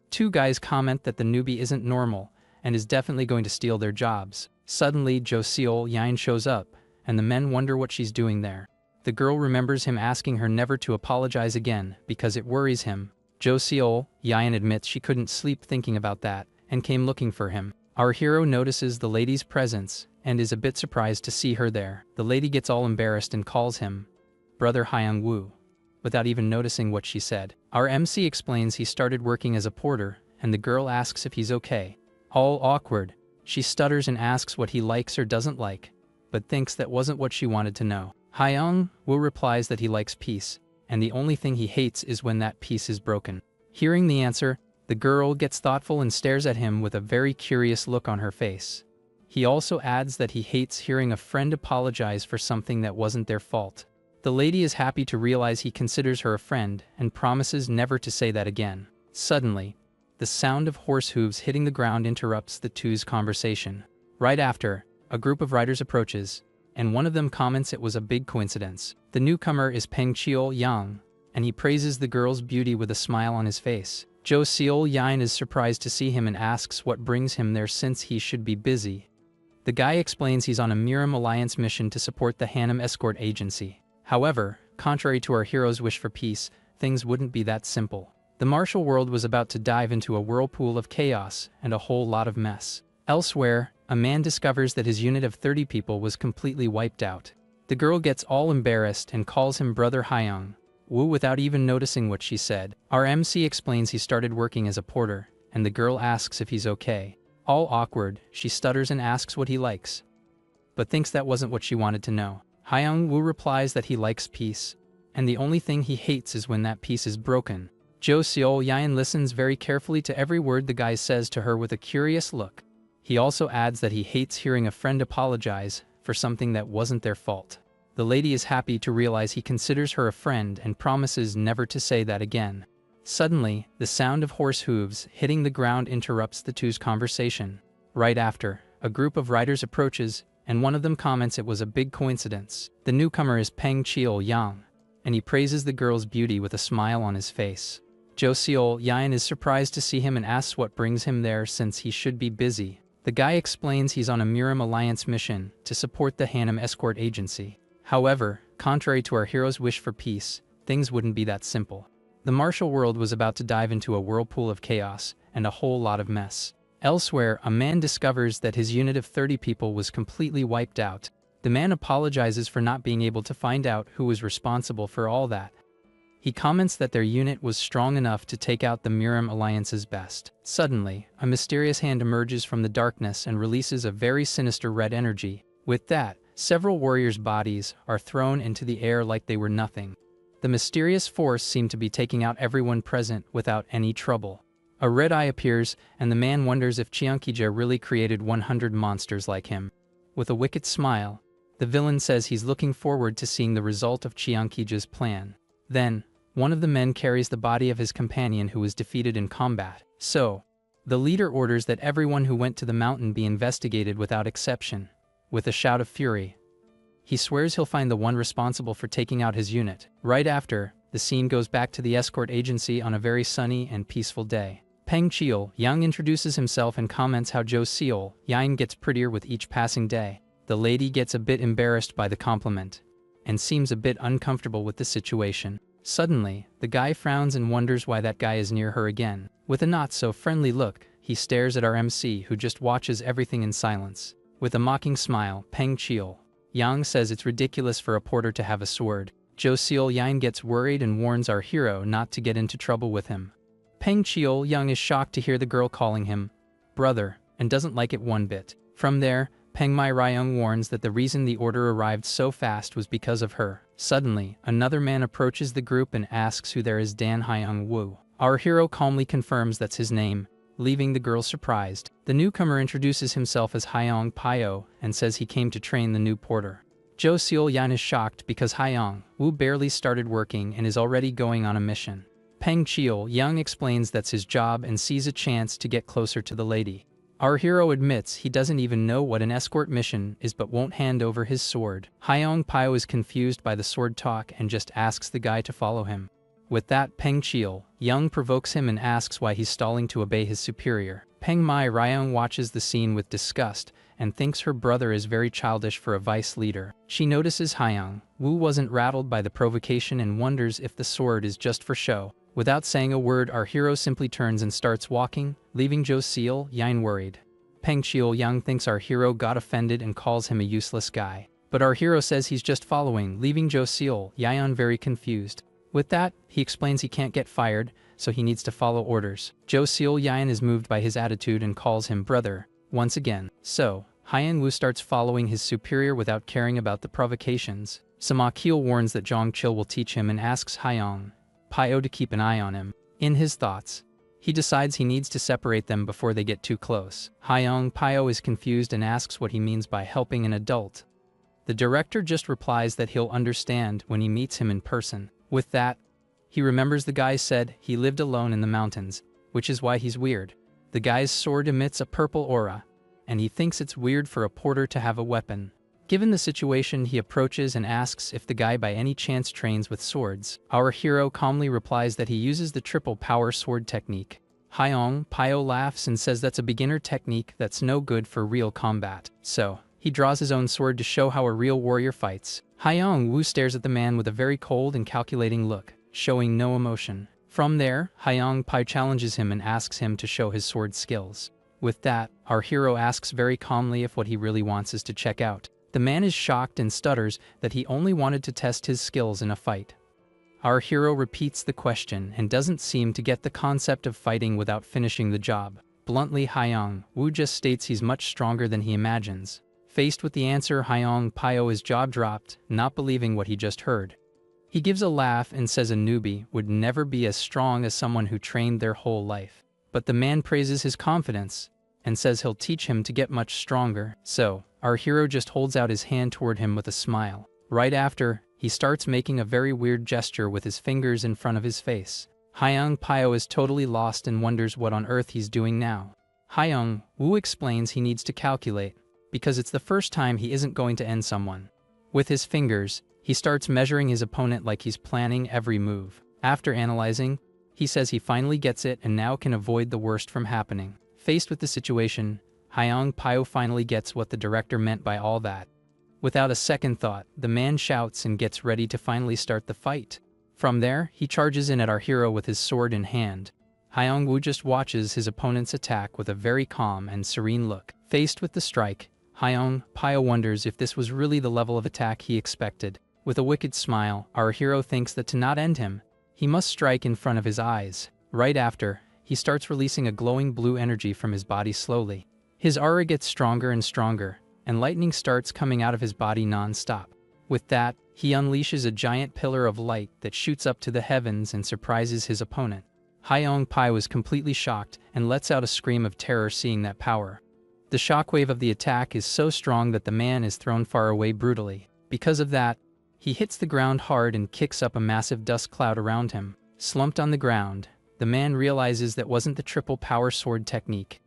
Two guys comment that the newbie isn't normal and is definitely going to steal their jobs. Suddenly, Jo Seol Yin shows up, and the men wonder what she's doing there. The girl remembers him asking her never to apologize again because it worries him. Jo Seol Yin admits she couldn't sleep thinking about that and came looking for him. Our hero notices the lady's presence and is a bit surprised to see her there. The lady gets all embarrassed and calls him Brother Hyung Woo, without even noticing what she said. Our MC explains he started working as a porter, and the girl asks if he's okay. All awkward, she stutters and asks what he likes or doesn't like, but thinks that wasn't what she wanted to know. Hyung Woo replies that he likes peace, and the only thing he hates is when that peace is broken. Hearing the answer, the girl gets thoughtful and stares at him with a very curious look on her face. He also adds that he hates hearing a friend apologize for something that wasn't their fault. The lady is happy to realize he considers her a friend and promises never to say that again. Suddenly, the sound of horse hooves hitting the ground interrupts the two's conversation. Right after, a group of writers approaches, and one of them comments it was a big coincidence. The newcomer is Peng Cheol-yang, and he praises the girl's beauty with a smile on his face. Jo Seol-yan is surprised to see him and asks what brings him there since he should be busy. The guy explains he's on a Miram Alliance mission to support the Hanam escort agency. However, contrary to our hero's wish for peace, things wouldn't be that simple. The martial world was about to dive into a whirlpool of chaos and a whole lot of mess. Elsewhere, a man discovers that his unit of 30 people was completely wiped out. The girl gets all embarrassed and calls him Brother Hyung Woo without even noticing what she said. Our MC explains he started working as a porter, and the girl asks if he's okay. All awkward, she stutters and asks what he likes, but thinks that wasn't what she wanted to know. Hyung Woo replies that he likes peace, and the only thing he hates is when that peace is broken. Jo Seol-yan listens very carefully to every word the guy says to her with a curious look. He also adds that he hates hearing a friend apologize for something that wasn't their fault. The lady is happy to realize he considers her a friend and promises never to say that again. Suddenly, the sound of horse hooves hitting the ground interrupts the two's conversation. Right after, a group of riders approaches, and one of them comments it was a big coincidence. The newcomer is Peng Cheol-yang, and he praises the girl's beauty with a smile on his face. Jo Seol-yan is surprised to see him and asks what brings him there since he should be busy. The guy explains he's on a Miram Alliance mission to support the Hanam escort agency. However, contrary to our hero's wish for peace, things wouldn't be that simple. The martial world was about to dive into a whirlpool of chaos and a whole lot of mess. Elsewhere, a man discovers that his unit of 30 people was completely wiped out. The man apologizes for not being able to find out who was responsible for all that. He comments that their unit was strong enough to take out the Miram Alliance's best. Suddenly, a mysterious hand emerges from the darkness and releases a very sinister red energy. With that, several warriors' bodies are thrown into the air like they were nothing. The mysterious force seemed to be taking out everyone present without any trouble. A red eye appears, and the man wonders if Chiankija really created 100 monsters like him. With a wicked smile, the villain says he's looking forward to seeing the result of Chiankija's plan. Then, one of the men carries the body of his companion who was defeated in combat. So, the leader orders that everyone who went to the mountain be investigated without exception. With a shout of fury, he swears he'll find the one responsible for taking out his unit. Right after, the scene goes back to the escort agency on a very sunny and peaceful day. Peng Cheol-yang introduces himself and comments how Jo Seol-yan gets prettier with each passing day. The lady gets a bit embarrassed by the compliment, and seems a bit uncomfortable with the situation. Suddenly, the guy frowns and wonders why that guy is near her again. With a not-so-friendly look, he stares at our MC who just watches everything in silence. With a mocking smile, Peng Cheol-yang says it's ridiculous for a porter to have a sword. Jo Seol-yan gets worried and warns our hero not to get into trouble with him. Peng Cheol-yang is shocked to hear the girl calling him brother, and doesn't like it one bit. From there, Peng Mai-ryung warns that the reason the order arrived so fast was because of her. Suddenly, another man approaches the group and asks who there is. Dan Hyung Woo. Our hero calmly confirms that's his name, leaving the girl surprised. The newcomer introduces himself as Hyung Pyo and says he came to train the new porter. Jo Seol-yan is shocked because Hyung Woo barely started working and is already going on a mission. Peng Cheol-yang explains that's his job and sees a chance to get closer to the lady. Our hero admits he doesn't even know what an escort mission is but won't hand over his sword. Hyung Pyo is confused by the sword talk and just asks the guy to follow him. With that, Peng Cheol-yang provokes him and asks why he's stalling to obey his superior. Peng Mai-ryung watches the scene with disgust and thinks her brother is very childish for a vice leader. She notices Hyung Woo wasn't rattled by the provocation and wonders if the sword is just for show. Without saying a word, our hero simply turns and starts walking, leaving Jo Seol-yan worried. Peng Cheol-yang thinks our hero got offended and calls him a useless guy. But our hero says he's just following, leaving Jo Seol-yan very confused. With that, he explains he can't get fired, so he needs to follow orders. Jo Seol-yan is moved by his attitude and calls him brother once again. So, Hyung Woo starts following his superior without caring about the provocations. Sima Keel warns that Jong Chil will teach him and asks Hyung Pyo to keep an eye on him. In his thoughts, he decides he needs to separate them before they get too close. Hyung Pyo is confused and asks what he means by helping an adult. The director just replies that he'll understand when he meets him in person. With that, he remembers the guy said he lived alone in the mountains, which is why he's weird. The guy's sword emits a purple aura, and he thinks it's weird for a porter to have a weapon. Given the situation, he approaches and asks if the guy by any chance trains with swords. Our hero calmly replies that he uses the triple power sword technique. Hyung Pyo laughs and says that's a beginner technique that's no good for real combat. So, he draws his own sword to show how a real warrior fights. Hyung Woo stares at the man with a very cold and calculating look, showing no emotion. From there, Hyung Pyo challenges him and asks him to show his sword skills. With that, our hero asks very calmly if what he really wants is to check out. The man is shocked and stutters that he only wanted to test his skills in a fight. Our hero repeats the question and doesn't seem to get the concept of fighting without finishing the job. Bluntly, Hyung Woo just states he's much stronger than he imagines. Faced with the answer, Hyung Pyo is jaw-dropped, not believing what he just heard. He gives a laugh and says a newbie would never be as strong as someone who trained their whole life. But the man praises his confidence and says he'll teach him to get much stronger. So, our hero just holds out his hand toward him with a smile. Right after, he starts making a very weird gesture with his fingers in front of his face. Hyung Pyo is totally lost and wonders what on earth he's doing now. Hyung Woo explains he needs to calculate, because it's the first time he isn't going to end someone. With his fingers, he starts measuring his opponent like he's planning every move. After analyzing, he says he finally gets it and now can avoid the worst from happening. Faced with the situation, Hyung Pyo finally gets what the director meant by all that. Without a second thought, the man shouts and gets ready to finally start the fight. From there, he charges in at our hero with his sword in hand. Hyung Woo just watches his opponent's attack with a very calm and serene look. Faced with the strike, Hyung Pyo wonders if this was really the level of attack he expected. With a wicked smile, our hero thinks that to not end him, he must strike in front of his eyes. Right after, he starts releasing a glowing blue energy from his body slowly. His aura gets stronger and stronger, and lightning starts coming out of his body non-stop. With that, he unleashes a giant pillar of light that shoots up to the heavens and surprises his opponent. Hyung Pyo is completely shocked and lets out a scream of terror seeing that power. The shockwave of the attack is so strong that the man is thrown far away brutally. Because of that, he hits the ground hard and kicks up a massive dust cloud around him. Slumped on the ground, the man realizes that wasn't the triple power sword technique.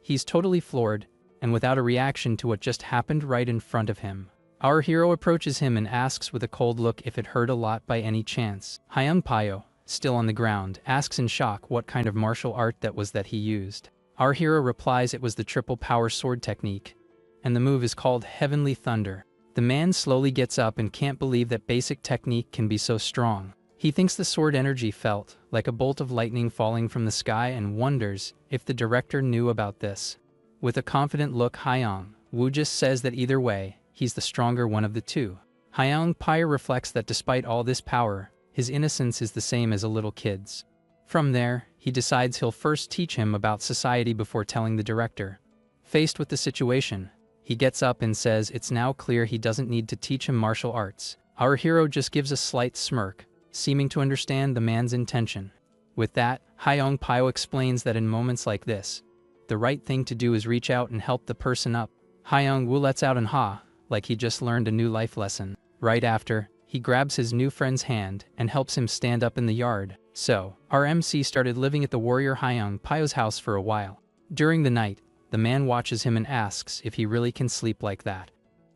He's totally floored, and without a reaction to what just happened right in front of him. Our hero approaches him and asks with a cold look if it hurt a lot by any chance. Hyung Pyo, still on the ground, asks in shock what kind of martial art that was that he used. Our hero replies it was the triple power sword technique, and the move is called Heavenly Thunder. The man slowly gets up and can't believe that basic technique can be so strong. He thinks the sword energy felt like a bolt of lightning falling from the sky and wonders if the director knew about this. With a confident look, Hyung Woo just says that either way, he's the stronger one of the two. Hyung Pyo reflects that despite all this power, his innocence is the same as a little kid's. From there, he decides he'll first teach him about society before telling the director. Faced with the situation, he gets up and says it's now clear he doesn't need to teach him martial arts. Our hero just gives a slight smirk, seeming to understand the man's intention. With that, Hyung Pyo explains that in moments like this, the right thing to do is reach out and help the person up. Hyung Woo lets out an ha, like he just learned a new life lesson. Right after, he grabs his new friend's hand and helps him stand up in the yard. So, our MC started living at the warrior Hyung Pyo's house for a while. During the night, the man watches him and asks if he really can sleep like that.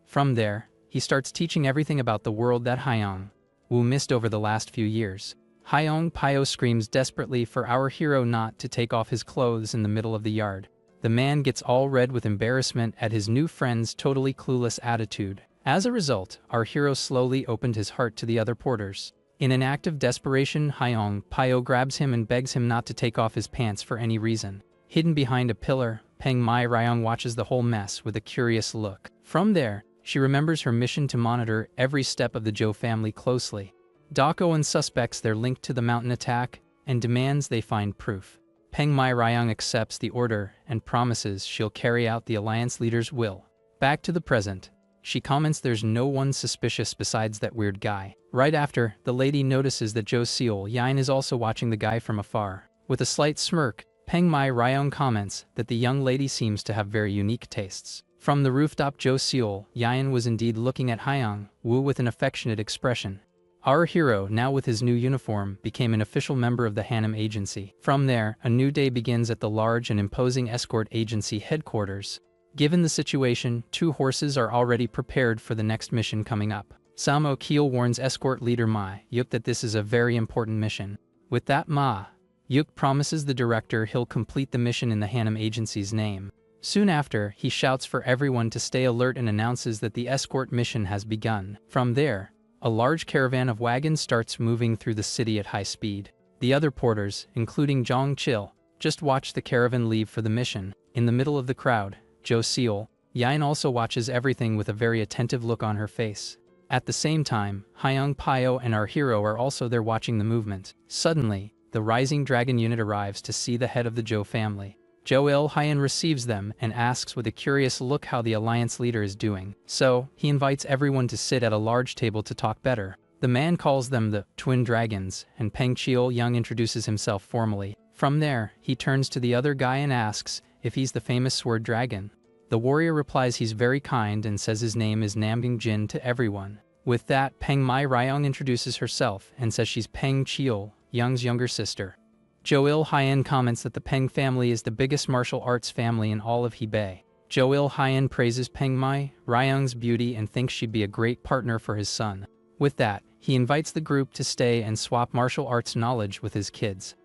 From there, he starts teaching everything about the world that Hyung Woo missed over the last few years. Hyung Pyo screams desperately for our hero not to take off his clothes in the middle of the yard. The man gets all red with embarrassment at his new friend's totally clueless attitude. As a result, our hero slowly opened his heart to the other porters. In an act of desperation, Hyung Pyo grabs him and begs him not to take off his pants for any reason. Hidden behind a pillar, Peng Mai Ryong watches the whole mess with a curious look. From there, she remembers her mission to monitor every step of the Zhou family closely. Dako and suspects they're linked to the mountain attack and demands they find proof. Peng Mai Ryong accepts the order and promises she'll carry out the alliance leader's will. Back to the present, she comments there's no one suspicious besides that weird guy. Right after, the lady notices that Jo Seol Yin is also watching the guy from afar. With a slight smirk, Peng Mai Ryong comments that the young lady seems to have very unique tastes. From the rooftop, Jo Seol Yin was indeed looking at Hyung Woo with an affectionate expression. Our hero, now with his new uniform, became an official member of the Hanam agency. From there, a new day begins at the large and imposing escort agency headquarters. Given the situation, 2 horses are already prepared for the next mission coming up. Samo Keel warns escort leader Ma Yuk that this is a very important mission. With that, Ma Yuk promises the director he'll complete the mission in the Hanam agency's name. Soon after, he shouts for everyone to stay alert and announces that the escort mission has begun. From there, a large caravan of wagons starts moving through the city at high speed. The other porters, including Zhang Chil, just watch the caravan leave for the mission. In the middle of the crowd, Jo Seol Yain also watches everything with a very attentive look on her face. At the same time, Hyung Pyo and our hero are also there watching the movement. Suddenly, the Rising Dragon unit arrives to see the head of the Jo family. Jo Il Hyen receives them and asks with a curious look how the alliance leader is doing. So, he invites everyone to sit at a large table to talk better. The man calls them the Twin Dragons, and Peng Cheol Young introduces himself formally. From there, he turns to the other guy and asks if he's the famous Sword Dragon. The warrior replies he's very kind and says his name is Namgyung Jin to everyone. With that, Peng Mai Ryong introduces herself and says she's Peng Cheol Young's younger sister. Jo Il Hyen comments that the Peng family is the biggest martial arts family in all of Hebei. Jo Il Hyen praises Peng Mai Ryong's beauty and thinks she'd be a great partner for his son. With that, he invites the group to stay and swap martial arts knowledge with his kids.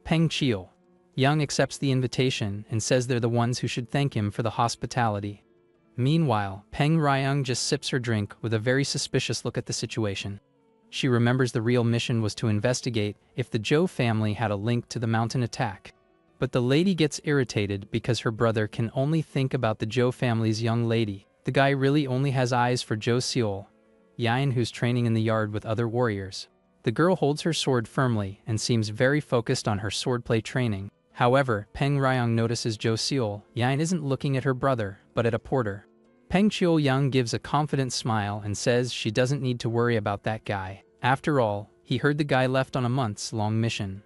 Peng Cheol Young accepts the invitation and says they're the ones who should thank him for the hospitality. Meanwhile, Peng Ryong just sips her drink with a very suspicious look at the situation. She remembers the real mission was to investigate if the Jo family had a link to the mountain attack. But the lady gets irritated because her brother can only think about the Jo family's young lady. The guy really only has eyes for Jo Seol Yain, who's training in the yard with other warriors. The girl holds her sword firmly and seems very focused on her swordplay training. However, Peng Ryong notices Jo Seol Yain isn't looking at her brother, but at a porter. Peng Cheol Young gives a confident smile and says she doesn't need to worry about that guy. After all, he heard the guy left on a months-long mission,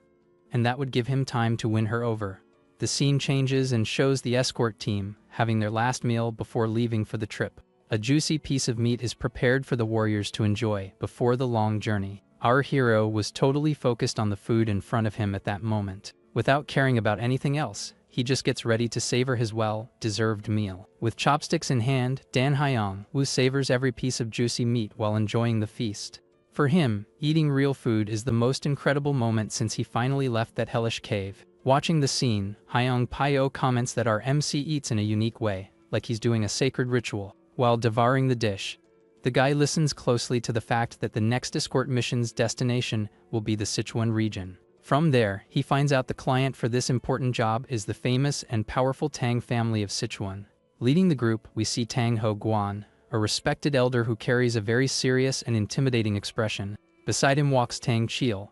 and that would give him time to win her over. The scene changes and shows the escort team having their last meal before leaving for the trip. A juicy piece of meat is prepared for the warriors to enjoy before the long journey. Our hero was totally focused on the food in front of him at that moment. Without caring about anything else, he just gets ready to savor his well-deserved meal. With chopsticks in hand, Dan Hyong Woo savors every piece of juicy meat while enjoying the feast. For him, eating real food is the most incredible moment since he finally left that hellish cave. Watching the scene, Hyung Pyo comments that our MC eats in a unique way, like he's doing a sacred ritual, while devouring the dish. The guy listens closely to the fact that the next escort mission's destination will be the Sichuan region. From there, he finds out the client for this important job is the famous and powerful Tang family of Sichuan. Leading the group, we see Tang Ho Guan, a respected elder who carries a very serious and intimidating expression. Beside him walks Tang Cheol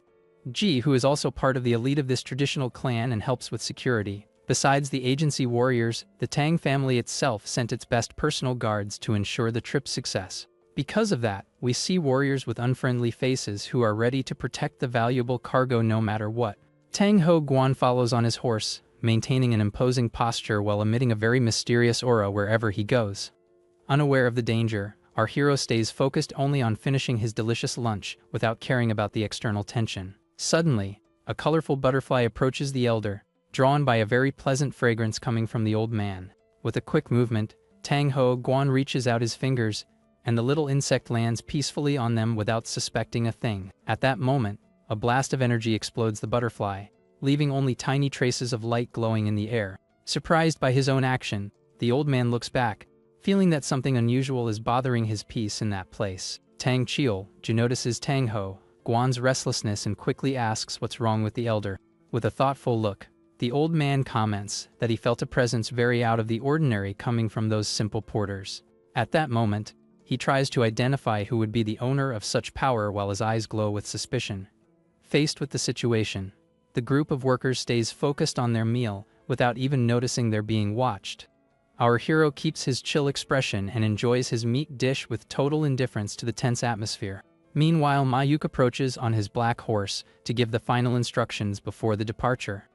Ji, who is also part of the elite of this traditional clan and helps with security. Besides the agency warriors, the Tang family itself sent its best personal guards to ensure the trip's success. Because of that, we see warriors with unfriendly faces who are ready to protect the valuable cargo no matter what. Tang Ho Guan follows on his horse, maintaining an imposing posture while emitting a very mysterious aura wherever he goes. Unaware of the danger, our hero stays focused only on finishing his delicious lunch without caring about the external tension. Suddenly, a colorful butterfly approaches the elder, drawn by a very pleasant fragrance coming from the old man. With a quick movement, Tang Ho Guan reaches out his fingers, and the little insect lands peacefully on them without suspecting a thing. At that moment, a blast of energy explodes the butterfly, leaving only tiny traces of light glowing in the air. Surprised by his own action, the old man looks back, feeling that something unusual is bothering his peace in that place. Tang Cheol Ji notices Tang Ho Guan's restlessness and quickly asks what's wrong with the elder. With a thoughtful look, the old man comments that he felt a presence very out of the ordinary coming from those simple porters. At that moment, he tries to identify who would be the owner of such power while his eyes glow with suspicion. Faced with the situation, the group of workers stays focused on their meal without even noticing they're being watched. Our hero keeps his chill expression and enjoys his meat dish with total indifference to the tense atmosphere. Meanwhile, Mayuk approaches on his black horse to give the final instructions before the departure.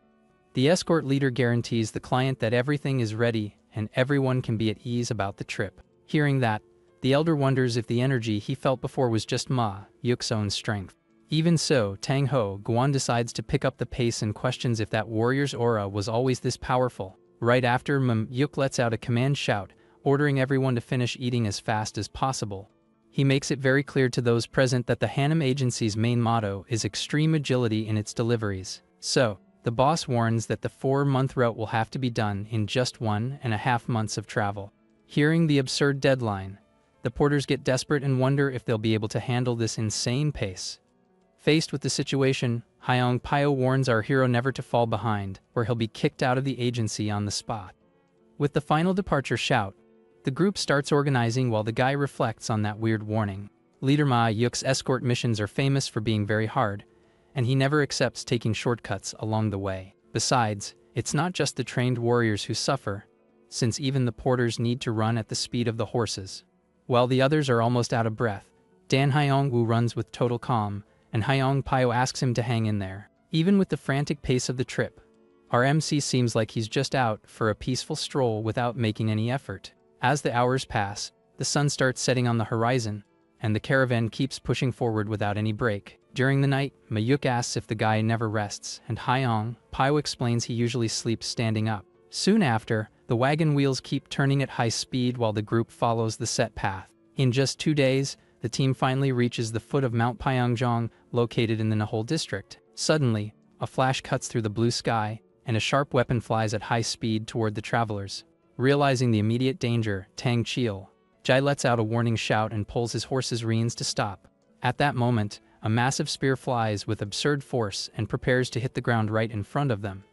The escort leader guarantees the client that everything is ready and everyone can be at ease about the trip. Hearing that, the elder wonders if the energy he felt before was just Ma Yuk's own strength. Even so, Tang Ho Guan decides to pick up the pace and questions if that warrior's aura was always this powerful. Right after, Yuk lets out a command shout, ordering everyone to finish eating as fast as possible. He makes it very clear to those present that the Hanam agency's main motto is extreme agility in its deliveries. So, the boss warns that the 4-month route will have to be done in just 1.5 months of travel. Hearing the absurd deadline, the porters get desperate and wonder if they'll be able to handle this insane pace. Faced with the situation, Hyung Pyo warns our hero never to fall behind, or he'll be kicked out of the agency on the spot. With the final departure shout, the group starts organizing while the guy reflects on that weird warning. Leader Ma Yuk's escort missions are famous for being very hard, and he never accepts taking shortcuts along the way. Besides, it's not just the trained warriors who suffer, since even the porters need to run at the speed of the horses. While the others are almost out of breath, Dan Hyung-woo runs with total calm, and Hyung Pyo asks him to hang in there. Even with the frantic pace of the trip, our MC seems like he's just out for a peaceful stroll without making any effort. As the hours pass, the sun starts setting on the horizon, and the caravan keeps pushing forward without any break. During the night, Mayuk asks if the guy never rests, and Hyung Pyo explains he usually sleeps standing up. Soon after, the wagon wheels keep turning at high speed while the group follows the set path. In just 2 days, the team finally reaches the foot of Mount Pyeongjong, located in the Nahol district. Suddenly, a flash cuts through the blue sky, and a sharp weapon flies at high speed toward the travelers. Realizing the immediate danger, Tang Cheol Jai lets out a warning shout and pulls his horse's reins to stop. At that moment, a massive spear flies with absurd force and prepares to hit the ground right in front of them.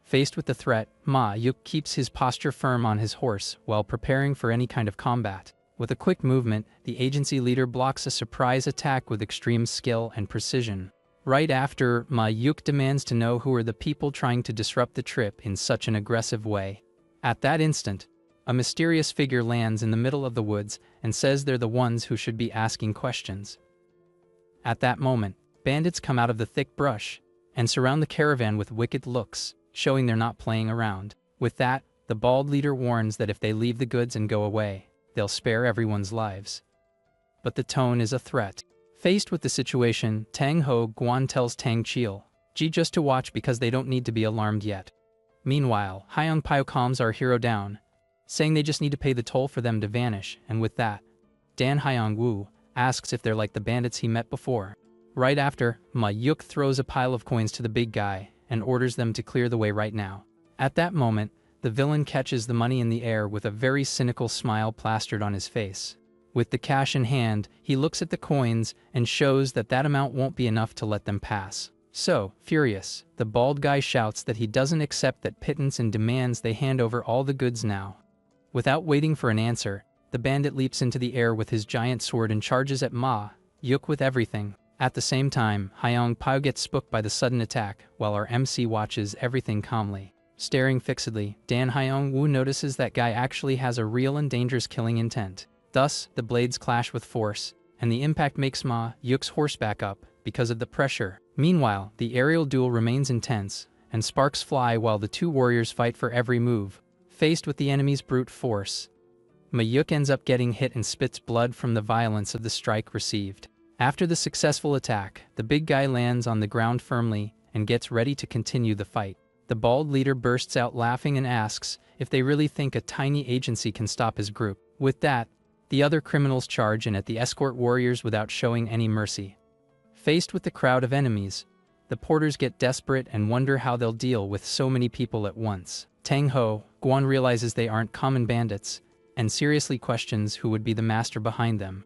Faced with the threat, Ma Yuk keeps his posture firm on his horse while preparing for any kind of combat. With a quick movement, the agency leader blocks a surprise attack with extreme skill and precision. Right after, Ma Yuk demands to know who are the people trying to disrupt the trip in such an aggressive way. At that instant, a mysterious figure lands in the middle of the woods and says they're the ones who should be asking questions. At that moment, bandits come out of the thick brush and surround the caravan with wicked looks, showing they're not playing around. With that, the bald leader warns that if they leave the goods and go away, they'll spare everyone's lives. But the tone is a threat. Faced with the situation, Tang Ho Guan tells Tang Cheol Ji just to watch because they don't need to be alarmed yet. Meanwhile, Hyung Pyo calms our hero down, saying they just need to pay the toll for them to vanish, and with that, Dan Hyung-woo asks if they're like the bandits he met before. Right after, Ma Yuk throws a pile of coins to the big guy and orders them to clear the way right now. At that moment, the villain catches the money in the air with a very cynical smile plastered on his face. With the cash in hand, he looks at the coins and shows that that amount won't be enough to let them pass. So, furious, the bald guy shouts that he doesn't accept that pittance and demands they hand over all the goods now. Without waiting for an answer, the bandit leaps into the air with his giant sword and charges at Ma Yuk with everything. At the same time, Hyung Pyo gets spooked by the sudden attack, while our MC watches everything calmly. Staring fixedly, Dan Hyung-woo notices that guy actually has a real and dangerous killing intent. Thus, the blades clash with force, and the impact makes Ma Yuk's horse back up because of the pressure. Meanwhile, the aerial duel remains intense, and sparks fly while the two warriors fight for every move. Faced with the enemy's brute force, Ma Yuk ends up getting hit and spits blood from the violence of the strike received. After the successful attack, the big guy lands on the ground firmly and gets ready to continue the fight. The bald leader bursts out laughing and asks if they really think a tiny agency can stop his group. With that, the other criminals charge in at the escort warriors without showing any mercy. Faced with the crowd of enemies, the porters get desperate and wonder how they'll deal with so many people at once. Tang Ho Guan realizes they aren't common bandits and seriously questions who would be the master behind them.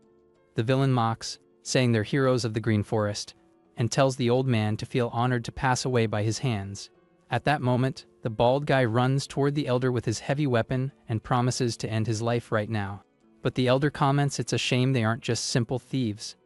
The villain mocks, saying they're heroes of the Green Forest, and tells the old man to feel honored to pass away by his hands. At that moment, the bald guy runs toward the elder with his heavy weapon and promises to end his life right now. But the elder comments it's a shame they aren't just simple thieves,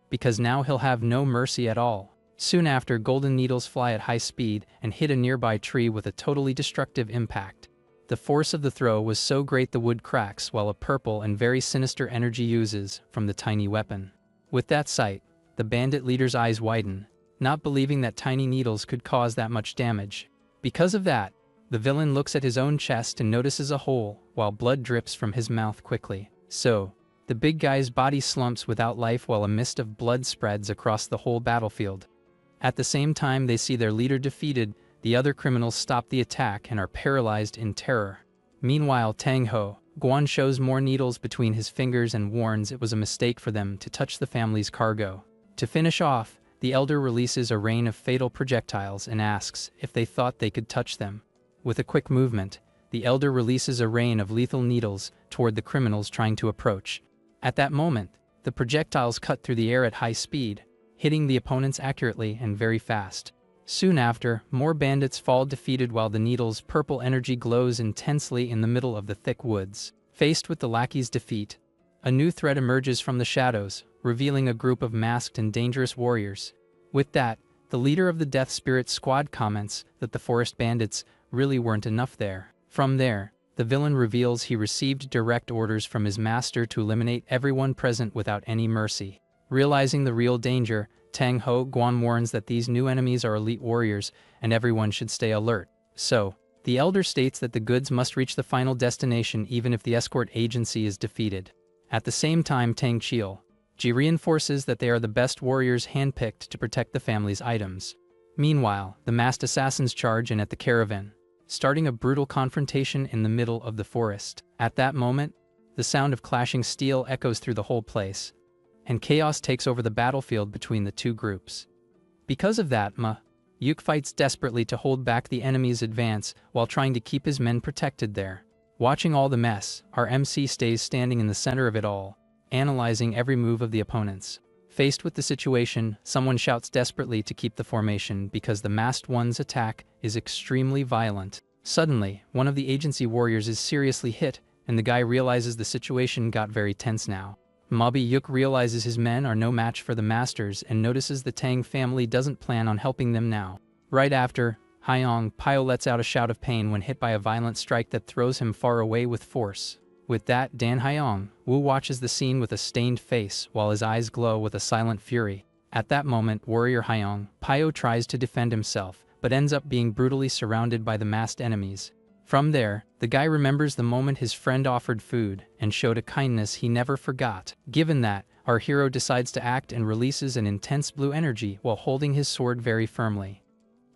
because now he'll have no mercy at all. Soon after, golden needles fly at high speed and hit a nearby tree with a totally destructive impact. The force of the throw was so great the wood cracks while a purple and very sinister energy oozes from the tiny weapon. With that sight, the bandit leader's eyes widen, not believing that tiny needles could cause that much damage. Because of that, the villain looks at his own chest and notices a hole, while blood drips from his mouth quickly. So, the big guy's body slumps without life while a mist of blood spreads across the whole battlefield. At the same time they see their leader defeated, the other criminals stop the attack and are paralyzed in terror. Meanwhile, Tang Ho, Guan shows more needles between his fingers and warns it was a mistake for them to touch the family's cargo. To finish off, the elder releases a rain of fatal projectiles and asks if they thought they could touch them. With a quick movement, the elder releases a rain of lethal needles toward the criminals trying to approach. At that moment, the projectiles cut through the air at high speed, hitting the opponents accurately and very fast. Soon after, more bandits fall defeated while the needle's purple energy glows intensely in the middle of the thick woods. Faced with the lackey's defeat, a new threat emerges from the shadows, revealing a group of masked and dangerous warriors. With that, the leader of the Death Spirit Squad comments that the forest bandits really weren't enough there. From there, the villain reveals he received direct orders from his master to eliminate everyone present without any mercy. Realizing the real danger, Tang Ho Guan warns that these new enemies are elite warriors and everyone should stay alert. So, the elder states that the goods must reach the final destination even if the escort agency is defeated. At the same time, Tang Chiel Ji reinforces that they are the best warriors handpicked to protect the family's items. Meanwhile, the masked assassins charge in at the caravan, starting a brutal confrontation in the middle of the forest. At that moment, the sound of clashing steel echoes through the whole place, and chaos takes over the battlefield between the two groups. Because of that, Yuk fights desperately to hold back the enemy's advance while trying to keep his men protected there. Watching all the mess, our MC stays standing in the center of it all, analyzing every move of the opponents. Faced with the situation, someone shouts desperately to keep the formation because the masked one's attack is extremely violent. Suddenly, one of the agency warriors is seriously hit, and the guy realizes the situation got very tense now. Mabi Yuk realizes his men are no match for the masters and notices the Tang family doesn't plan on helping them now. Right after, Hyong Pio lets out a shout of pain when hit by a violent strike that throws him far away with force. With that, Dan Hyong Wu watches the scene with a stained face while his eyes glow with a silent fury. At that moment, warrior Hyong Pio tries to defend himself, but ends up being brutally surrounded by the masked enemies. From there, the guy remembers the moment his friend offered food and showed a kindness he never forgot. Given that, our hero decides to act and releases an intense blue energy while holding his sword very firmly.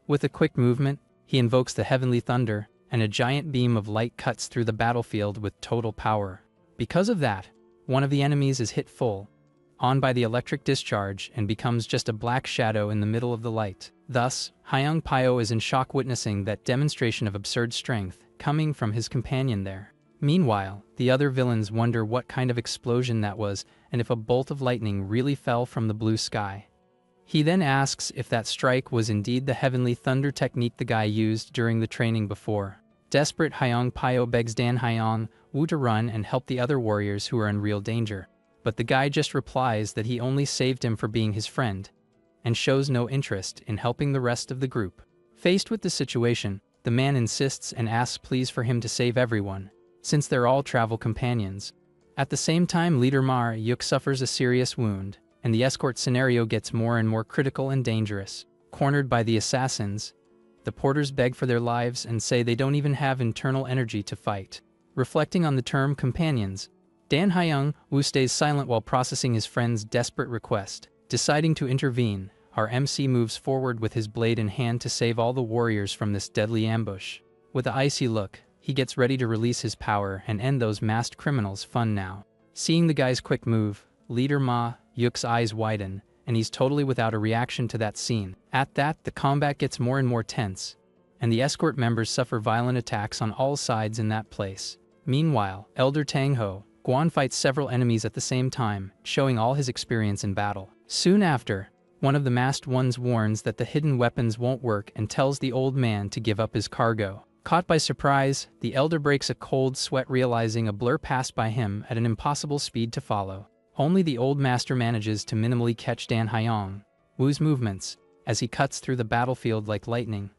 With a quick movement, he invokes the heavenly thunder, and a giant beam of light cuts through the battlefield with total power. Because of that, one of the enemies is hit full on by the electric discharge and becomes just a black shadow in the middle of the light. Thus, Hyung Pio is in shock witnessing that demonstration of absurd strength coming from his companion there. Meanwhile, the other villains wonder what kind of explosion that was and if a bolt of lightning really fell from the blue sky. He then asks if that strike was indeed the heavenly thunder technique the guy used during the training before. Desperate, Hyung Pio begs Dan Hyung Wu to run and help the other warriors who are in real danger. But the guy just replies that he only saved him for being his friend, and shows no interest in helping the rest of the group. Faced with the situation, the man insists and asks pleas for him to save everyone, since they're all travel companions. At the same time, leader Mar Yuk suffers a serious wound, and the escort scenario gets more and more critical and dangerous. Cornered by the assassins, the porters beg for their lives and say they don't even have internal energy to fight. Reflecting on the term companions, Dan Hyung Wu stays silent while processing his friend's desperate request. Deciding to intervene, our MC moves forward with his blade in hand to save all the warriors from this deadly ambush. With an icy look, he gets ready to release his power and end those masked criminals' fun now. Seeing the guy's quick move, leader Ma Yuk's eyes widen, and he's totally without a reaction to that scene. At that, the combat gets more and more tense, and the escort members suffer violent attacks on all sides in that place. Meanwhile, Elder Tang Ho Guan fights several enemies at the same time, showing all his experience in battle. Soon after, one of the masked ones warns that the hidden weapons won't work and tells the old man to give up his cargo. Caught by surprise, the elder breaks a cold sweat realizing a blur passed by him at an impossible speed to follow. Only the old master manages to minimally catch Dan Hyung Wu's movements as he cuts through the battlefield like lightning.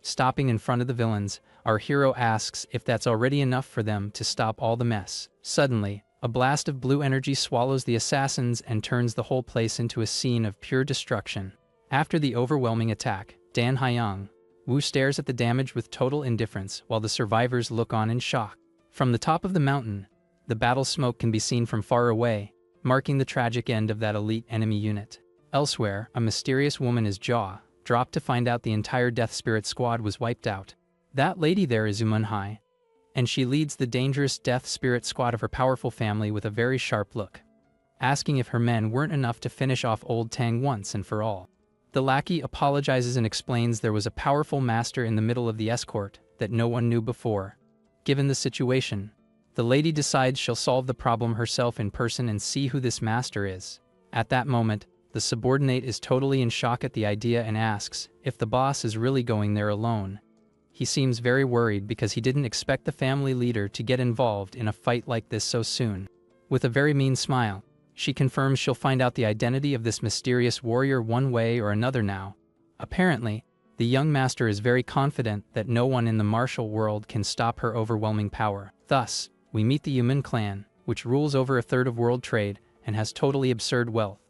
Stopping in front of the villains, our hero asks if that's already enough for them to stop all the mess. Suddenly, a blast of blue energy swallows the assassins and turns the whole place into a scene of pure destruction. After the overwhelming attack, Dan Hyung Wu stares at the damage with total indifference while the survivors look on in shock. From the top of the mountain, the battle smoke can be seen from far away, marking the tragic end of that elite enemy unit. Elsewhere, a mysterious woman is dropped to find out the entire Death Spirit squad was wiped out. That lady there is Umunhai, and she leads the dangerous Death Spirit squad of her powerful family with a very sharp look, asking if her men weren't enough to finish off old Tang once and for all. The lackey apologizes and explains there was a powerful master in the middle of the escort that no one knew before. Given the situation, the lady decides she'll solve the problem herself in person and see who this master is. At that moment, the subordinate is totally in shock at the idea and asks if the boss is really going there alone. He seems very worried because he didn't expect the family leader to get involved in a fight like this so soon. With a very mean smile, she confirms she'll find out the identity of this mysterious warrior one way or another now. Apparently, the young master is very confident that no one in the martial world can stop her overwhelming power. Thus, we meet the Yuman clan, which rules over a third of world trade and has totally absurd wealth.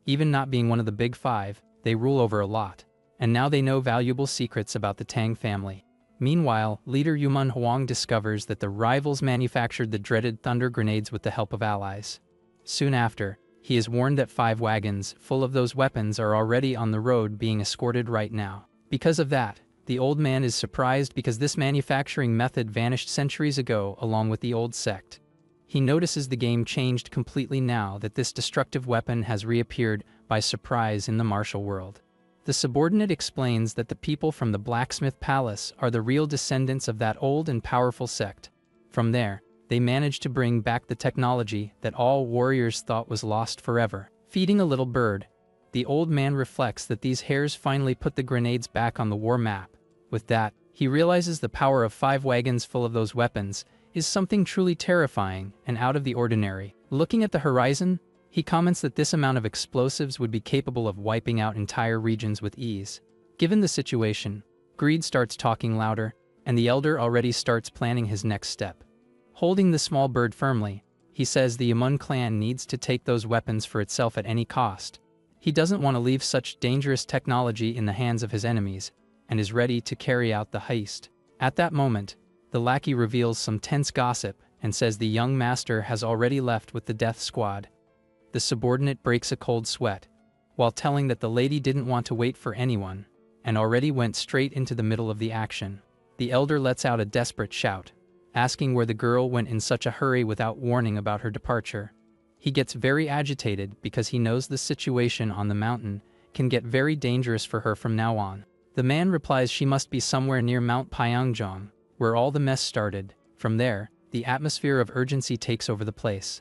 Even not being one of the big five, they rule over a lot. And now they know valuable secrets about the Tang family. Meanwhile, leader Yuman Huang discovers that the rivals manufactured the dreaded thunder grenades with the help of allies. Soon after, he is warned that 5 wagons full of those weapons are already on the road being escorted right now. Because of that, the old man is surprised because this manufacturing method vanished centuries ago along with the old sect. He notices the game changed completely now that this destructive weapon has reappeared by surprise in the martial world. The subordinate explains that the people from the blacksmith palace are the real descendants of that old and powerful sect. From there, they managed to bring back the technology that all warriors thought was lost forever. Feeding a little bird, the old man reflects that these hares finally put the grenades back on the war map. With that, he realizes the power of 5 wagons full of those weapons is something truly terrifying and out of the ordinary. Looking at the horizon, he comments that this amount of explosives would be capable of wiping out entire regions with ease. Given the situation, greed starts talking louder, and the elder already starts planning his next step. Holding the small bird firmly, he says the Yamun clan needs to take those weapons for itself at any cost. He doesn't want to leave such dangerous technology in the hands of his enemies, and is ready to carry out the heist. At that moment, the lackey reveals some tense gossip and says the young master has already left with the death squad. The subordinate breaks a cold sweat, while telling that the lady didn't want to wait for anyone, and already went straight into the middle of the action. The elder lets out a desperate shout, asking where the girl went in such a hurry without warning about her departure. He gets very agitated because he knows the situation on the mountain can get very dangerous for her from now on. The man replies she must be somewhere near Mount Pyeongjong, where all the mess started. From there, the atmosphere of urgency takes over the place,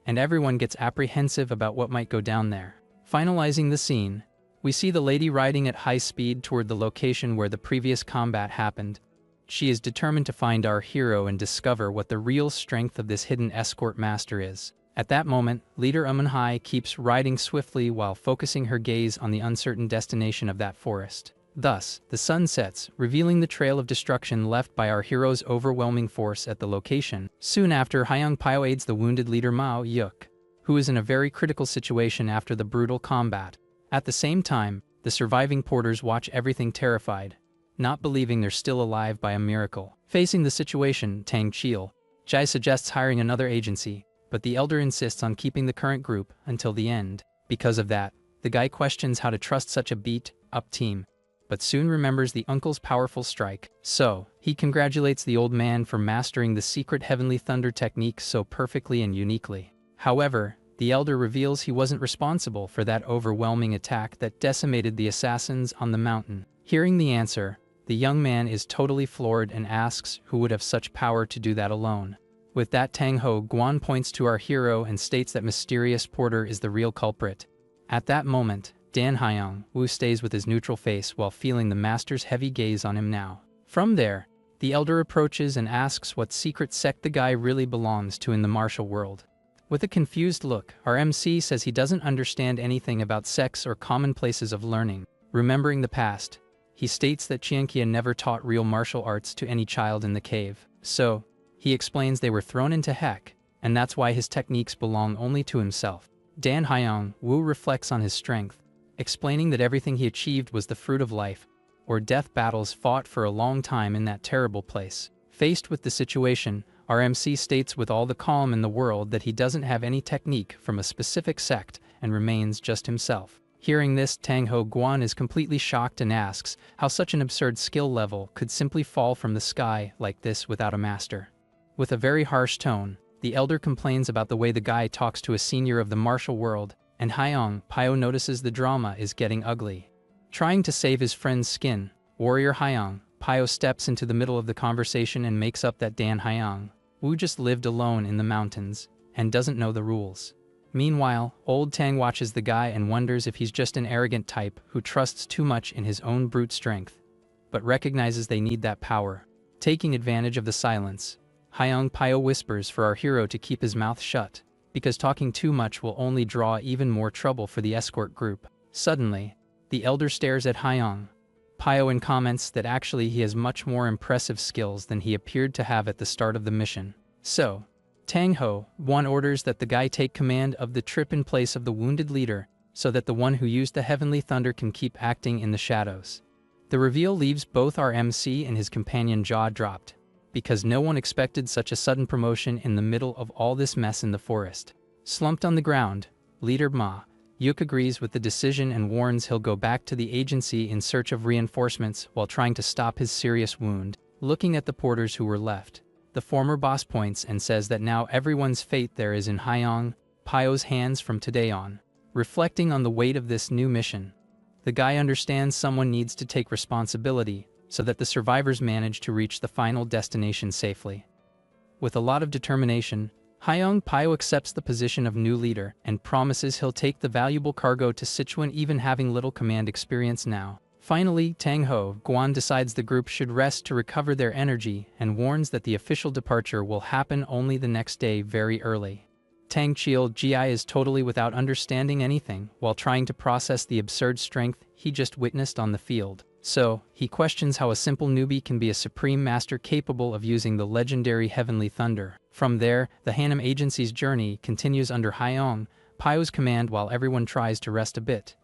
and everyone gets apprehensive about what might go down there. Finalizing the scene, we see the lady riding at high speed toward the location where the previous combat happened. She is determined to find our hero and discover what the real strength of this hidden escort master is. At that moment, leader Umunhai keeps riding swiftly while focusing her gaze on the uncertain destination of that forest. Thus, the sun sets, revealing the trail of destruction left by our hero's overwhelming force at the location. Soon after, Hyung Pyo aids the wounded leader Mao Yuk, who is in a very critical situation after the brutal combat. At the same time, the surviving porters watch everything terrified, not believing they're still alive by a miracle. Facing the situation, Tang Chil Jai suggests hiring another agency, but the elder insists on keeping the current group until the end. Because of that, the guy questions how to trust such a beat-up team, but soon remembers the uncle's powerful strike. So, he congratulates the old man for mastering the secret heavenly thunder technique so perfectly and uniquely. However, the elder reveals he wasn't responsible for that overwhelming attack that decimated the assassins on the mountain. Hearing the answer, the young man is totally floored and asks who would have such power to do that alone. With that, Tang Ho Guan points to our hero and states that mysterious porter is the real culprit. At that moment, Dan Hyung Woo stays with his neutral face while feeling the master's heavy gaze on him now. From there, the elder approaches and asks what secret sect the guy really belongs to in the martial world. With a confused look, our MC says he doesn't understand anything about sects or commonplaces of learning. Remembering the past, he states that Chiankia never taught real martial arts to any child in the cave. So, he explains they were thrown into heck, and that's why his techniques belong only to himself. Dan Hyung Woo reflects on his strength, explaining that everything he achieved was the fruit of life, or death battles fought for a long time in that terrible place. Faced with the situation, our MC states with all the calm in the world that he doesn't have any technique from a specific sect and remains just himself. Hearing this, Tang Ho Guan is completely shocked and asks how such an absurd skill level could simply fall from the sky like this without a master. With a very harsh tone, the elder complains about the way the guy talks to a senior of the martial world, and Hyang Pio notices the drama is getting ugly. Trying to save his friend's skin, warrior Hyang Pio steps into the middle of the conversation and makes up that Dan Hyang Wu just lived alone in the mountains and doesn't know the rules. Meanwhile, old Tang watches the guy and wonders if he's just an arrogant type who trusts too much in his own brute strength, but recognizes they need that power. Taking advantage of the silence, Hyang Pio whispers for our hero to keep his mouth shut, because talking too much will only draw even more trouble for the escort group. Suddenly, the elder stares at Hyang Pio and comments that actually he has much more impressive skills than he appeared to have at the start of the mission. So, Tang Ho Guan orders that the guy take command of the trip in place of the wounded leader, so that the one who used the heavenly thunder can keep acting in the shadows. The reveal leaves both our MC and his companion jaw dropped, because no one expected such a sudden promotion in the middle of all this mess in the forest. Slumped on the ground, leader Ma Yuk agrees with the decision and warns he'll go back to the agency in search of reinforcements while trying to stop his serious wound. Looking at the porters who were left, the former boss points and says that now everyone's fate there is in Hyang Pio's hands from today on. Reflecting on the weight of this new mission, the guy understands someone needs to take responsibility so that the survivors manage to reach the final destination safely. With a lot of determination, Hyang Pio accepts the position of new leader and promises he'll take the valuable cargo to Sichuan even having little command experience now. Finally, Tang Ho Guan decides the group should rest to recover their energy and warns that the official departure will happen only the next day very early. Tang Chiel Gi is totally without understanding anything while trying to process the absurd strength he just witnessed on the field. So, he questions how a simple newbie can be a supreme master capable of using the legendary Heavenly Thunder. From there, the Hanem Agency's journey continues under Hyang Pio's command while everyone tries to rest a bit.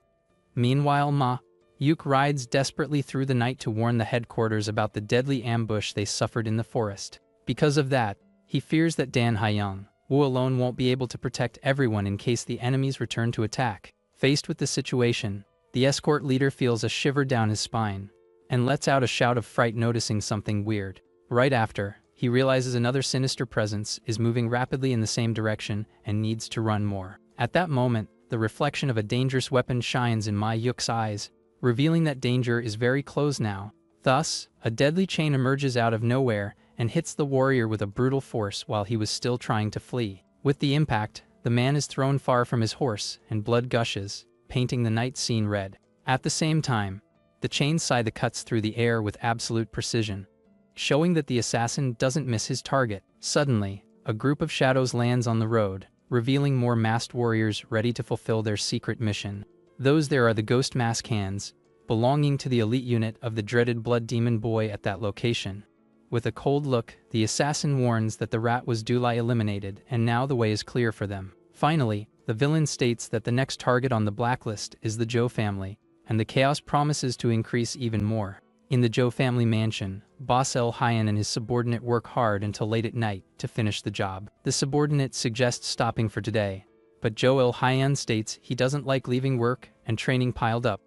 Meanwhile, Ma Yuk rides desperately through the night to warn the headquarters about the deadly ambush they suffered in the forest. Because of that, he fears that Dan Hyang Wu alone won't be able to protect everyone in case the enemies return to attack. Faced with the situation, the escort leader feels a shiver down his spine and lets out a shout of fright noticing something weird. Right after, he realizes another sinister presence is moving rapidly in the same direction and needs to run more. At that moment, the reflection of a dangerous weapon shines in Ma Yuk's eyes, revealing that danger is very close now. Thus, a deadly chain emerges out of nowhere and hits the warrior with a brutal force while he was still trying to flee. With the impact, the man is thrown far from his horse and blood gushes, painting the night scene red. At the same time, the chain scythe cuts through the air with absolute precision, showing that the assassin doesn't miss his target. Suddenly, a group of shadows lands on the road, revealing more masked warriors ready to fulfill their secret mission. Those there are the Ghost Mask Hands, belonging to the elite unit of the dreaded Blood Demon Boy at that location. With a cold look, the assassin warns that the rat was duly eliminated and now the way is clear for them. Finally, the villain states that the next target on the blacklist is the Zhou family, and the chaos promises to increase even more. In the Zhou family mansion, Boss El Hyan and his subordinate work hard until late at night to finish the job. The subordinate suggests stopping for today, but Zhou El Hyan states he doesn't like leaving work and training piled up.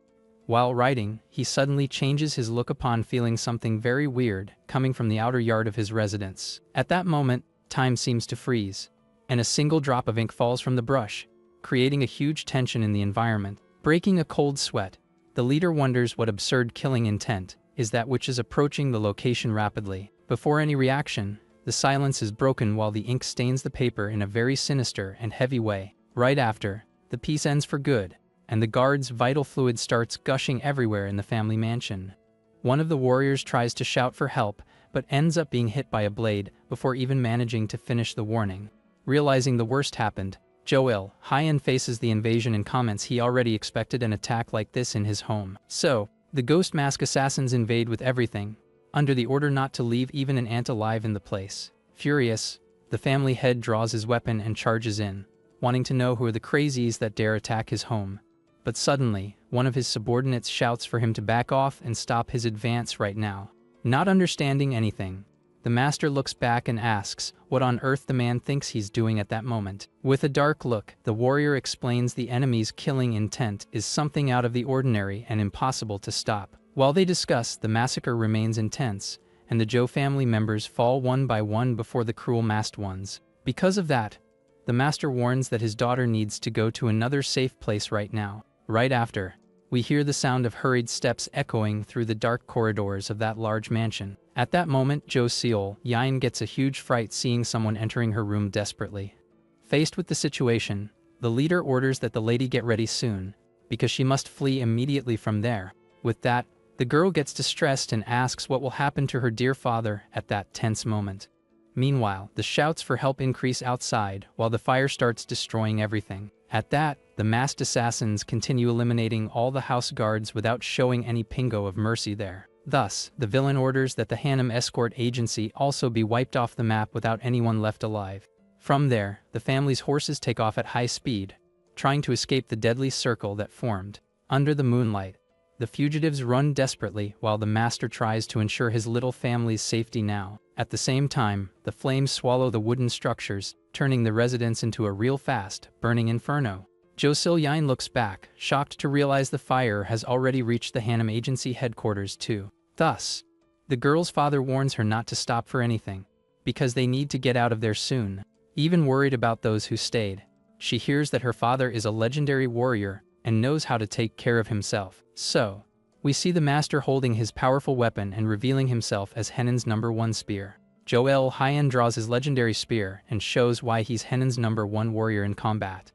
While writing, he suddenly changes his look upon feeling something very weird coming from the outer yard of his residence. At that moment, time seems to freeze, and a single drop of ink falls from the brush, creating a huge tension in the environment. Breaking a cold sweat, the leader wonders what absurd killing intent is that which is approaching the location rapidly. Before any reaction, the silence is broken while the ink stains the paper in a very sinister and heavy way. Right after, the piece ends for good, and the guard's vital fluid starts gushing everywhere in the family mansion. One of the warriors tries to shout for help, but ends up being hit by a blade before even managing to finish the warning. Realizing the worst happened, Joel Hyan faces the invasion and comments he already expected an attack like this in his home. So, the Ghost Mask assassins invade with everything, under the order not to leave even an ant alive in the place. Furious, the family head draws his weapon and charges in, wanting to know who are the crazies that dare attack his home. But suddenly, one of his subordinates shouts for him to back off and stop his advance right now. Not understanding anything, the master looks back and asks what on earth the man thinks he's doing at that moment. With a dark look, the warrior explains the enemy's killing intent is something out of the ordinary and impossible to stop. While they discuss, the massacre remains intense, and the Joe family members fall one by one before the cruel masked ones. Because of that, the master warns that his daughter needs to go to another safe place right now. Right after, we hear the sound of hurried steps echoing through the dark corridors of that large mansion. At that moment, Jo Seol-yeon gets a huge fright seeing someone entering her room desperately. Faced with the situation, the leader orders that the lady get ready soon, because she must flee immediately from there. With that, the girl gets distressed and asks what will happen to her dear father at that tense moment. Meanwhile, the shouts for help increase outside while the fire starts destroying everything. At that, the masked assassins continue eliminating all the house guards without showing any pingo of mercy there. Thus, the villain orders that the Hanam escort agency also be wiped off the map without anyone left alive. From there, the family's horses take off at high speed, trying to escape the deadly circle that formed. Under the moonlight, the fugitives run desperately while the master tries to ensure his little family's safety now. At the same time, the flames swallow the wooden structures, turning the residence into a real fast, burning inferno. Jo Seol-yeon looks back, shocked to realize the fire has already reached the Hanam agency headquarters too. Thus, the girl's father warns her not to stop for anything, because they need to get out of there soon. Even worried about those who stayed, she hears that her father is a legendary warrior and knows how to take care of himself. So, we see the master holding his powerful weapon and revealing himself as Henan's #1 spear. Jo El-hyun draws his legendary spear and shows why he's Henan's #1 warrior in combat.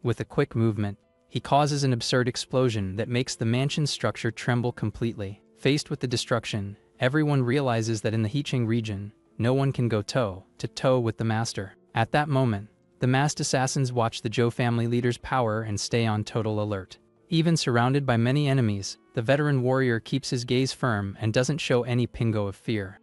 With a quick movement, he causes an absurd explosion that makes the mansion structure tremble completely. Faced with the destruction, everyone realizes that in the Heeching region, no one can go toe-to-toe with the master. At that moment, the masked assassins watch the Joe family leader's power and stay on total alert. Even surrounded by many enemies, the veteran warrior keeps his gaze firm and doesn't show any pingo of fear.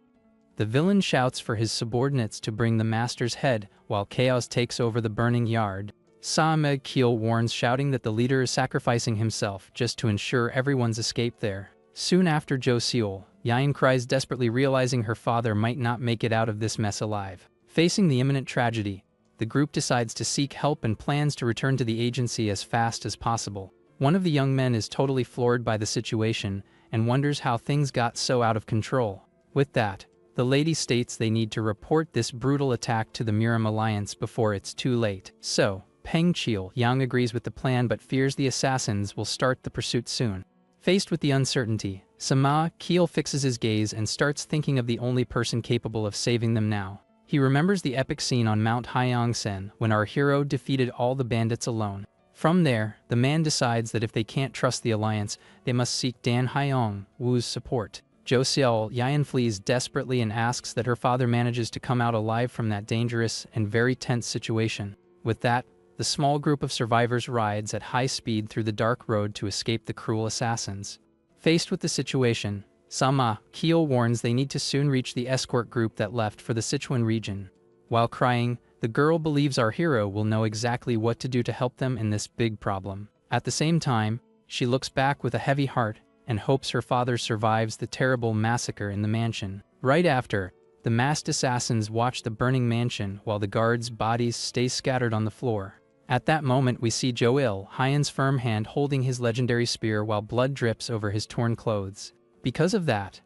The villain shouts for his subordinates to bring the master's head while chaos takes over the burning yard. Sa-meg-keel warns, shouting that the leader is sacrificing himself just to ensure everyone's escape there. Soon after, Jo Seol-yeon cries desperately, realizing her father might not make it out of this mess alive. Facing the imminent tragedy, the group decides to seek help and plans to return to the agency as fast as possible. One of the young men is totally floored by the situation and wonders how things got so out of control. With that, the lady states they need to report this brutal attack to the Miram Alliance before it's too late. So, Peng Cheol-yang agrees with the plan but fears the assassins will start the pursuit soon. Faced with the uncertainty, Sa-meg-keel fixes his gaze and starts thinking of the only person capable of saving them now. He remembers the epic scene on Mount Hyongsen when our hero defeated all the bandits alone. From there, the man decides that if they can't trust the alliance, they must seek Dan Hyong-woo's support. Jo Seol-yeon flees desperately and asks that her father manages to come out alive from that dangerous and very tense situation. With that, the small group of survivors rides at high speed through the dark road to escape the cruel assassins. Faced with the situation, Sa-meg-keel warns they need to soon reach the escort group that left for the Sichuan region. While crying, the girl believes our hero will know exactly what to do to help them in this big problem. At the same time, she looks back with a heavy heart and hopes her father survives the terrible massacre in the mansion. Right after, the masked assassins watch the burning mansion while the guards' bodies stay scattered on the floor. At that moment, we see Jo Il-hyun's firm hand holding his legendary spear while blood drips over his torn clothes. Because of that,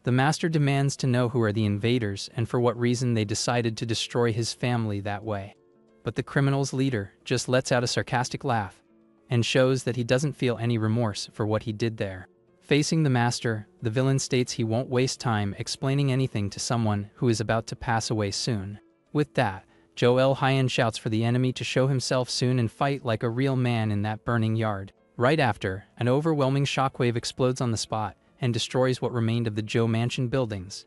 the master demands to know who are the invaders and for what reason they decided to destroy his family that way. But the criminal's leader just lets out a sarcastic laugh and shows that he doesn't feel any remorse for what he did there. Facing the master, the villain states he won't waste time explaining anything to someone who is about to pass away soon. With that, Jo Il-hyun shouts for the enemy to show himself soon and fight like a real man in that burning yard. Right after, an overwhelming shockwave explodes on the spot and destroys what remained of the Joe Mansion buildings.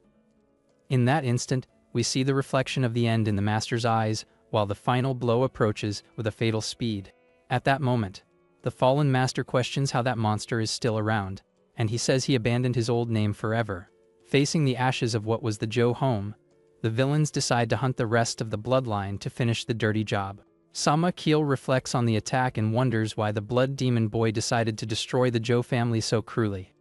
In that instant, we see the reflection of the end in the master's eyes, while the final blow approaches with a fatal speed. At that moment, the fallen master questions how that monster is still around, and he says he abandoned his old name forever. Facing the ashes of what was the Joe home, the villains decide to hunt the rest of the bloodline to finish the dirty job. Sa-meg-keel reflects on the attack and wonders why the blood demon boy decided to destroy the Joe family so cruelly.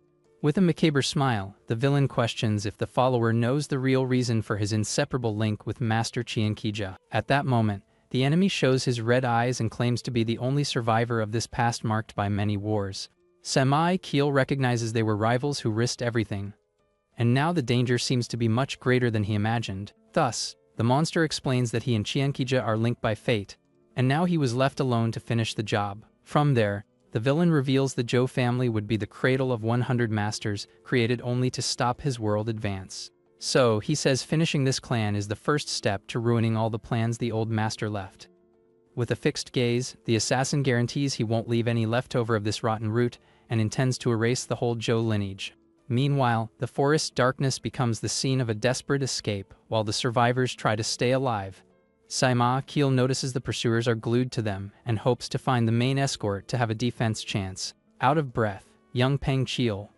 With a macabre smile, the villain questions if the follower knows the real reason for his inseparable link with Master Chiankija. At that moment, the enemy shows his red eyes and claims to be the only survivor of this past marked by many wars. Semi Keel recognizes they were rivals who risked everything, and now the danger seems to be much greater than he imagined. Thus, the monster explains that he and Chiankija are linked by fate, and now he was left alone to finish the job. From there, the villain reveals the Zhou family would be the cradle of 100 masters, created only to stop his world advance. So, he says finishing this clan is the first step to ruining all the plans the old master left. With a fixed gaze, the assassin guarantees he won't leave any leftover of this rotten root and intends to erase the whole Zhou lineage. Meanwhile, the forest's darkness becomes the scene of a desperate escape while the survivors try to stay alive. Saima Keel notices the pursuers are glued to them and hopes to find the main escort to have a defense chance. Out of breath, young Peng Chiel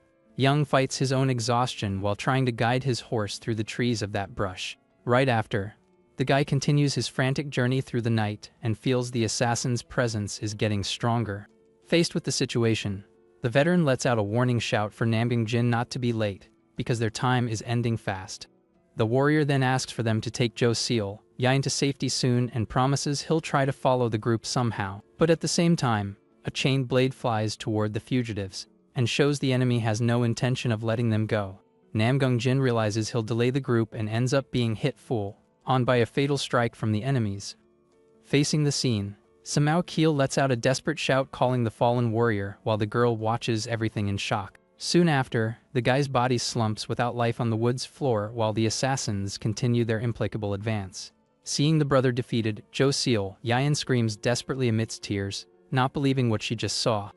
fights his own exhaustion while trying to guide his horse through the trees of that brush. Right after, the guy continues his frantic journey through the night and feels the assassin's presence is getting stronger. Faced with the situation, the veteran lets out a warning shout for Namgang Jin not to be late, because their time is ending fast. The warrior then asks for them to take Zhou Seal Yain to safety soon and promises he'll try to follow the group somehow. But at the same time, a chained blade flies toward the fugitives and shows the enemy has no intention of letting them go. Namgang Jin realizes he'll delay the group and ends up being hit full on by a fatal strike from the enemies. Facing the scene, Samao Keel lets out a desperate shout calling the fallen warrior while the girl watches everything in shock. Soon after, the guy's body slumps without life on the wood's floor while the assassins continue their implacable advance. Seeing the brother defeated, Zhou Seal Yain screams desperately amidst tears, not believing what she just saw.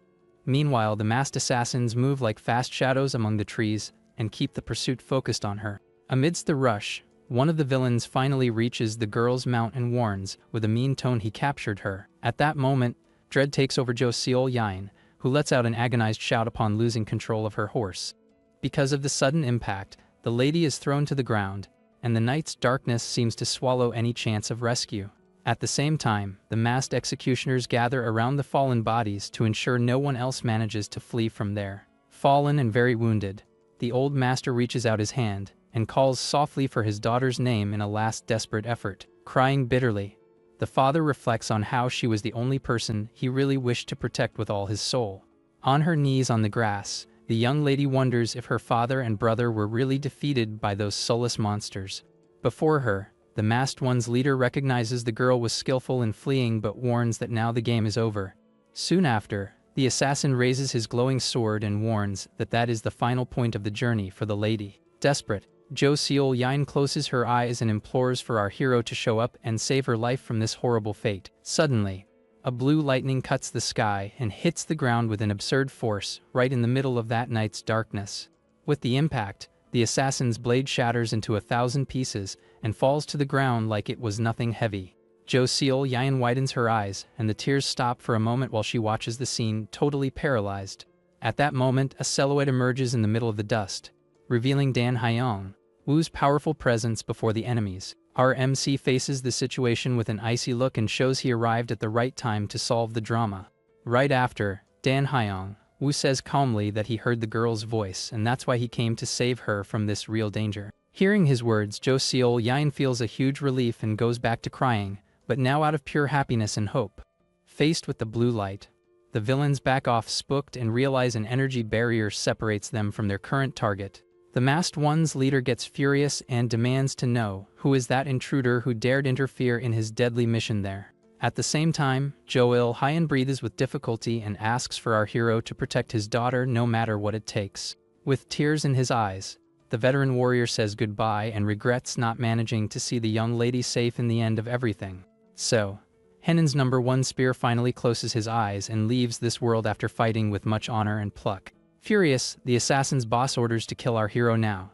Meanwhile, the masked assassins move like fast shadows among the trees and keep the pursuit focused on her. Amidst the rush, one of the villains finally reaches the girl's mount and warns, with a mean tone, he captured her. At that moment, dread takes over Zhou Seal Yain, who lets out an agonized shout upon losing control of her horse. Because of the sudden impact, the lady is thrown to the ground, and the night's darkness seems to swallow any chance of rescue. At the same time, the masked executioners gather around the fallen bodies to ensure no one else manages to flee from there. Fallen and very wounded, the old master reaches out his hand and calls softly for his daughter's name in a last desperate effort. Crying bitterly, the father reflects on how she was the only person he really wished to protect with all his soul. On her knees on the grass, the young lady wonders if her father and brother were really defeated by those soulless monsters. Before her, the masked one's leader recognizes the girl was skillful in fleeing but warns that now the game is over. Soon after, the assassin raises his glowing sword and warns that that is the final point of the journey for the lady. Desperate, Zhou Seal Yain closes her eyes and implores for our hero to show up and save her life from this horrible fate. Suddenly, a blue lightning cuts the sky and hits the ground with an absurd force right in the middle of that night's darkness. With the impact, the assassin's blade shatters into 1,000 pieces and falls to the ground like it was nothing heavy. Zhou Seal Yain widens her eyes, and the tears stop for a moment while she watches the scene, totally paralyzed. At that moment, a silhouette emerges in the middle of the dust, revealing Dan Haiyang, Wu's powerful presence before the enemies. Our MC faces the situation with an icy look and shows he arrived at the right time to solve the drama. Right after, Dan Haiyang, Wu says calmly that he heard the girl's voice and that's why he came to save her from this real danger. Hearing his words, Zhou Seal Yain feels a huge relief and goes back to crying, but now out of pure happiness and hope. Faced with the blue light, the villains back off spooked and realize an energy barrier separates them from their current target. The masked one's leader gets furious and demands to know who is that intruder who dared interfere in his deadly mission there. At the same time, Zhou Haiyan breathes with difficulty and asks for our hero to protect his daughter no matter what it takes. With tears in his eyes, the veteran warrior says goodbye and regrets not managing to see the young lady safe in the end of everything. So, Henan's #1 spear finally closes his eyes and leaves this world after fighting with much honor and pluck. Furious, the assassin's boss orders to kill our hero now,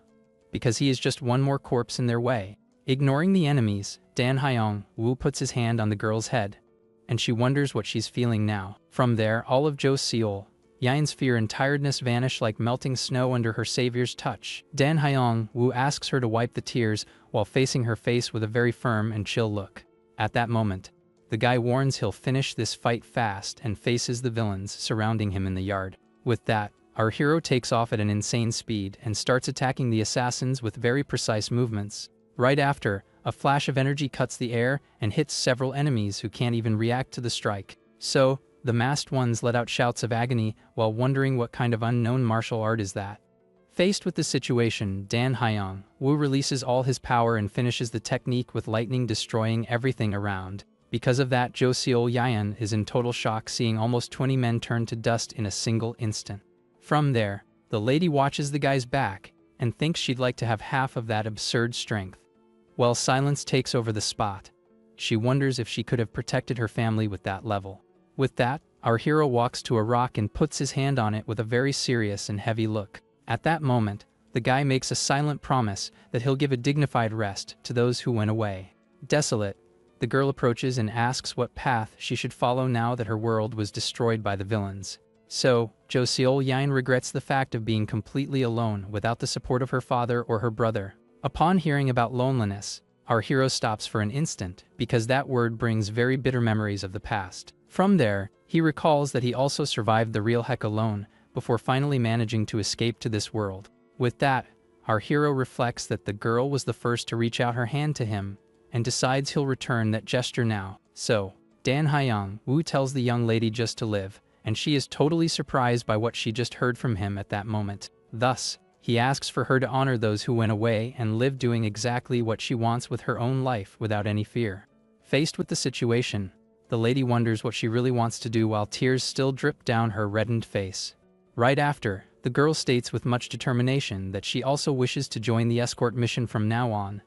because he is just one more corpse in their way. Ignoring the enemies, Dan Haiyang, Wu puts his hand on the girl's head, and she wonders what she's feeling now. From there, all of Zhou Seal Yain's fear and tiredness vanish like melting snow under her savior's touch. Dan Haiyang, Wu asks her to wipe the tears while facing her face with a very firm and chill look. At that moment, the guy warns he'll finish this fight fast and faces the villains surrounding him in the yard. With that, our hero takes off at an insane speed and starts attacking the assassins with very precise movements. Right after, a flash of energy cuts the air and hits several enemies who can't even react to the strike. So, the masked ones let out shouts of agony while wondering what kind of unknown martial art is that. Faced with the situation, Dan Hyung Woo releases all his power and finishes the technique with lightning destroying everything around. Because of that, Jo Seol Yaeun is in total shock seeing almost 20 men turn to dust in a single instant. From there, the lady watches the guy's back and thinks she'd like to have half of that absurd strength. While silence takes over the spot, she wonders if she could have protected her family with that level. With that, our hero walks to a rock and puts his hand on it with a very serious and heavy look. At that moment, the guy makes a silent promise that he'll give a dignified rest to those who went away. Desolate, the girl approaches and asks what path she should follow now that her world was destroyed by the villains. So, Jo Seol Yaeun regrets the fact of being completely alone without the support of her father or her brother. Upon hearing about loneliness, our hero stops for an instant because that word brings very bitter memories of the past. From there, he recalls that he also survived the real heck alone before finally managing to escape to this world. With that, our hero reflects that the girl was the first to reach out her hand to him and decides he'll return that gesture now. So, Dan Hyung Woo tells the young lady just to live, and she is totally surprised by what she just heard from him at that moment. Thus, he asks for her to honor those who went away and live doing exactly what she wants with her own life without any fear. Faced with the situation, the lady wonders what she really wants to do while tears still drip down her reddened face. Right after, the girl states with much determination that she also wishes to join the escort mission from now on.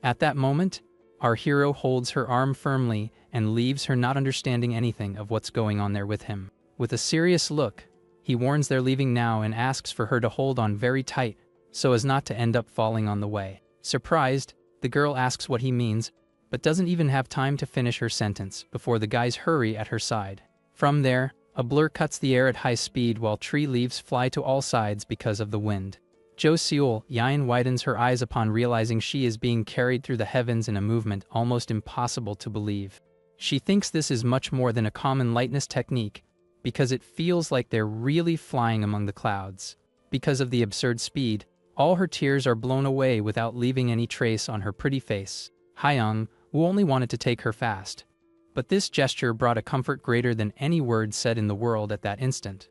At that moment, our hero holds her arm firmly and leaves her not understanding anything of what's going on there with him. With a serious look, he warns they're leaving now and asks for her to hold on very tight so as not to end up falling on the way. Surprised, the girl asks what he means, but doesn't even have time to finish her sentence before the guys hurry at her side. From there, a blur cuts the air at high speed while tree leaves fly to all sides because of the wind. Jo Seol Yaeun widens her eyes upon realizing she is being carried through the heavens in a movement almost impossible to believe. She thinks this is much more than a common lightness technique because it feels like they're really flying among the clouds. Because of the absurd speed, all her tears are blown away without leaving any trace on her pretty face. Hyung Woo only wanted to take her fast, but this gesture brought a comfort greater than any words said in the world at that instant.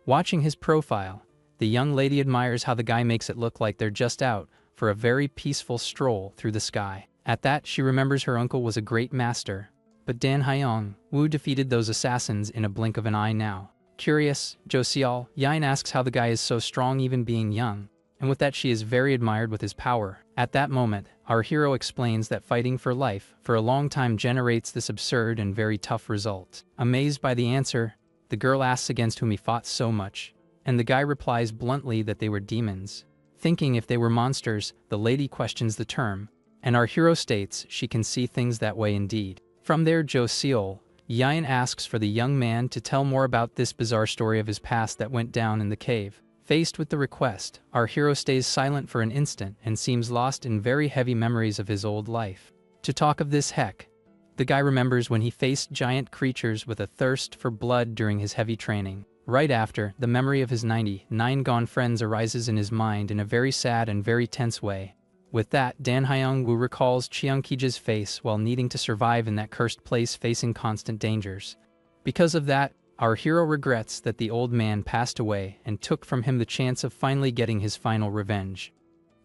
Watching his profile, the young lady admires how the guy makes it look like they're just out for a very peaceful stroll through the sky. At that, she remembers her uncle was a great master, but Dan Hyung Woo defeated those assassins in a blink of an eye now. Curious, Jo Seol Yaeun asks how the guy is so strong even being young, and with that she is very admired with his power. At that moment, our hero explains that fighting for life for a long time generates this absurd and very tough result. Amazed by the answer, the girl asks against whom he fought so much, and the guy replies bluntly that they were demons. Thinking if they were monsters, the lady questions the term, and our hero states she can see things that way indeed. From there, Jo Seol Yaeun asks for the young man to tell more about this bizarre story of his past that went down in the cave. Faced with the request, our hero stays silent for an instant and seems lost in very heavy memories of his old life. To talk of this heck, the guy remembers when he faced giant creatures with a thirst for blood during his heavy training. Right after, the memory of his 99 gone friends arises in his mind in a very sad and very tense way. With that, Dan Hyung Woo recalls Cheong Kija's face while needing to survive in that cursed place facing constant dangers. Because of that, our hero regrets that the old man passed away and took from him the chance of finally getting his final revenge.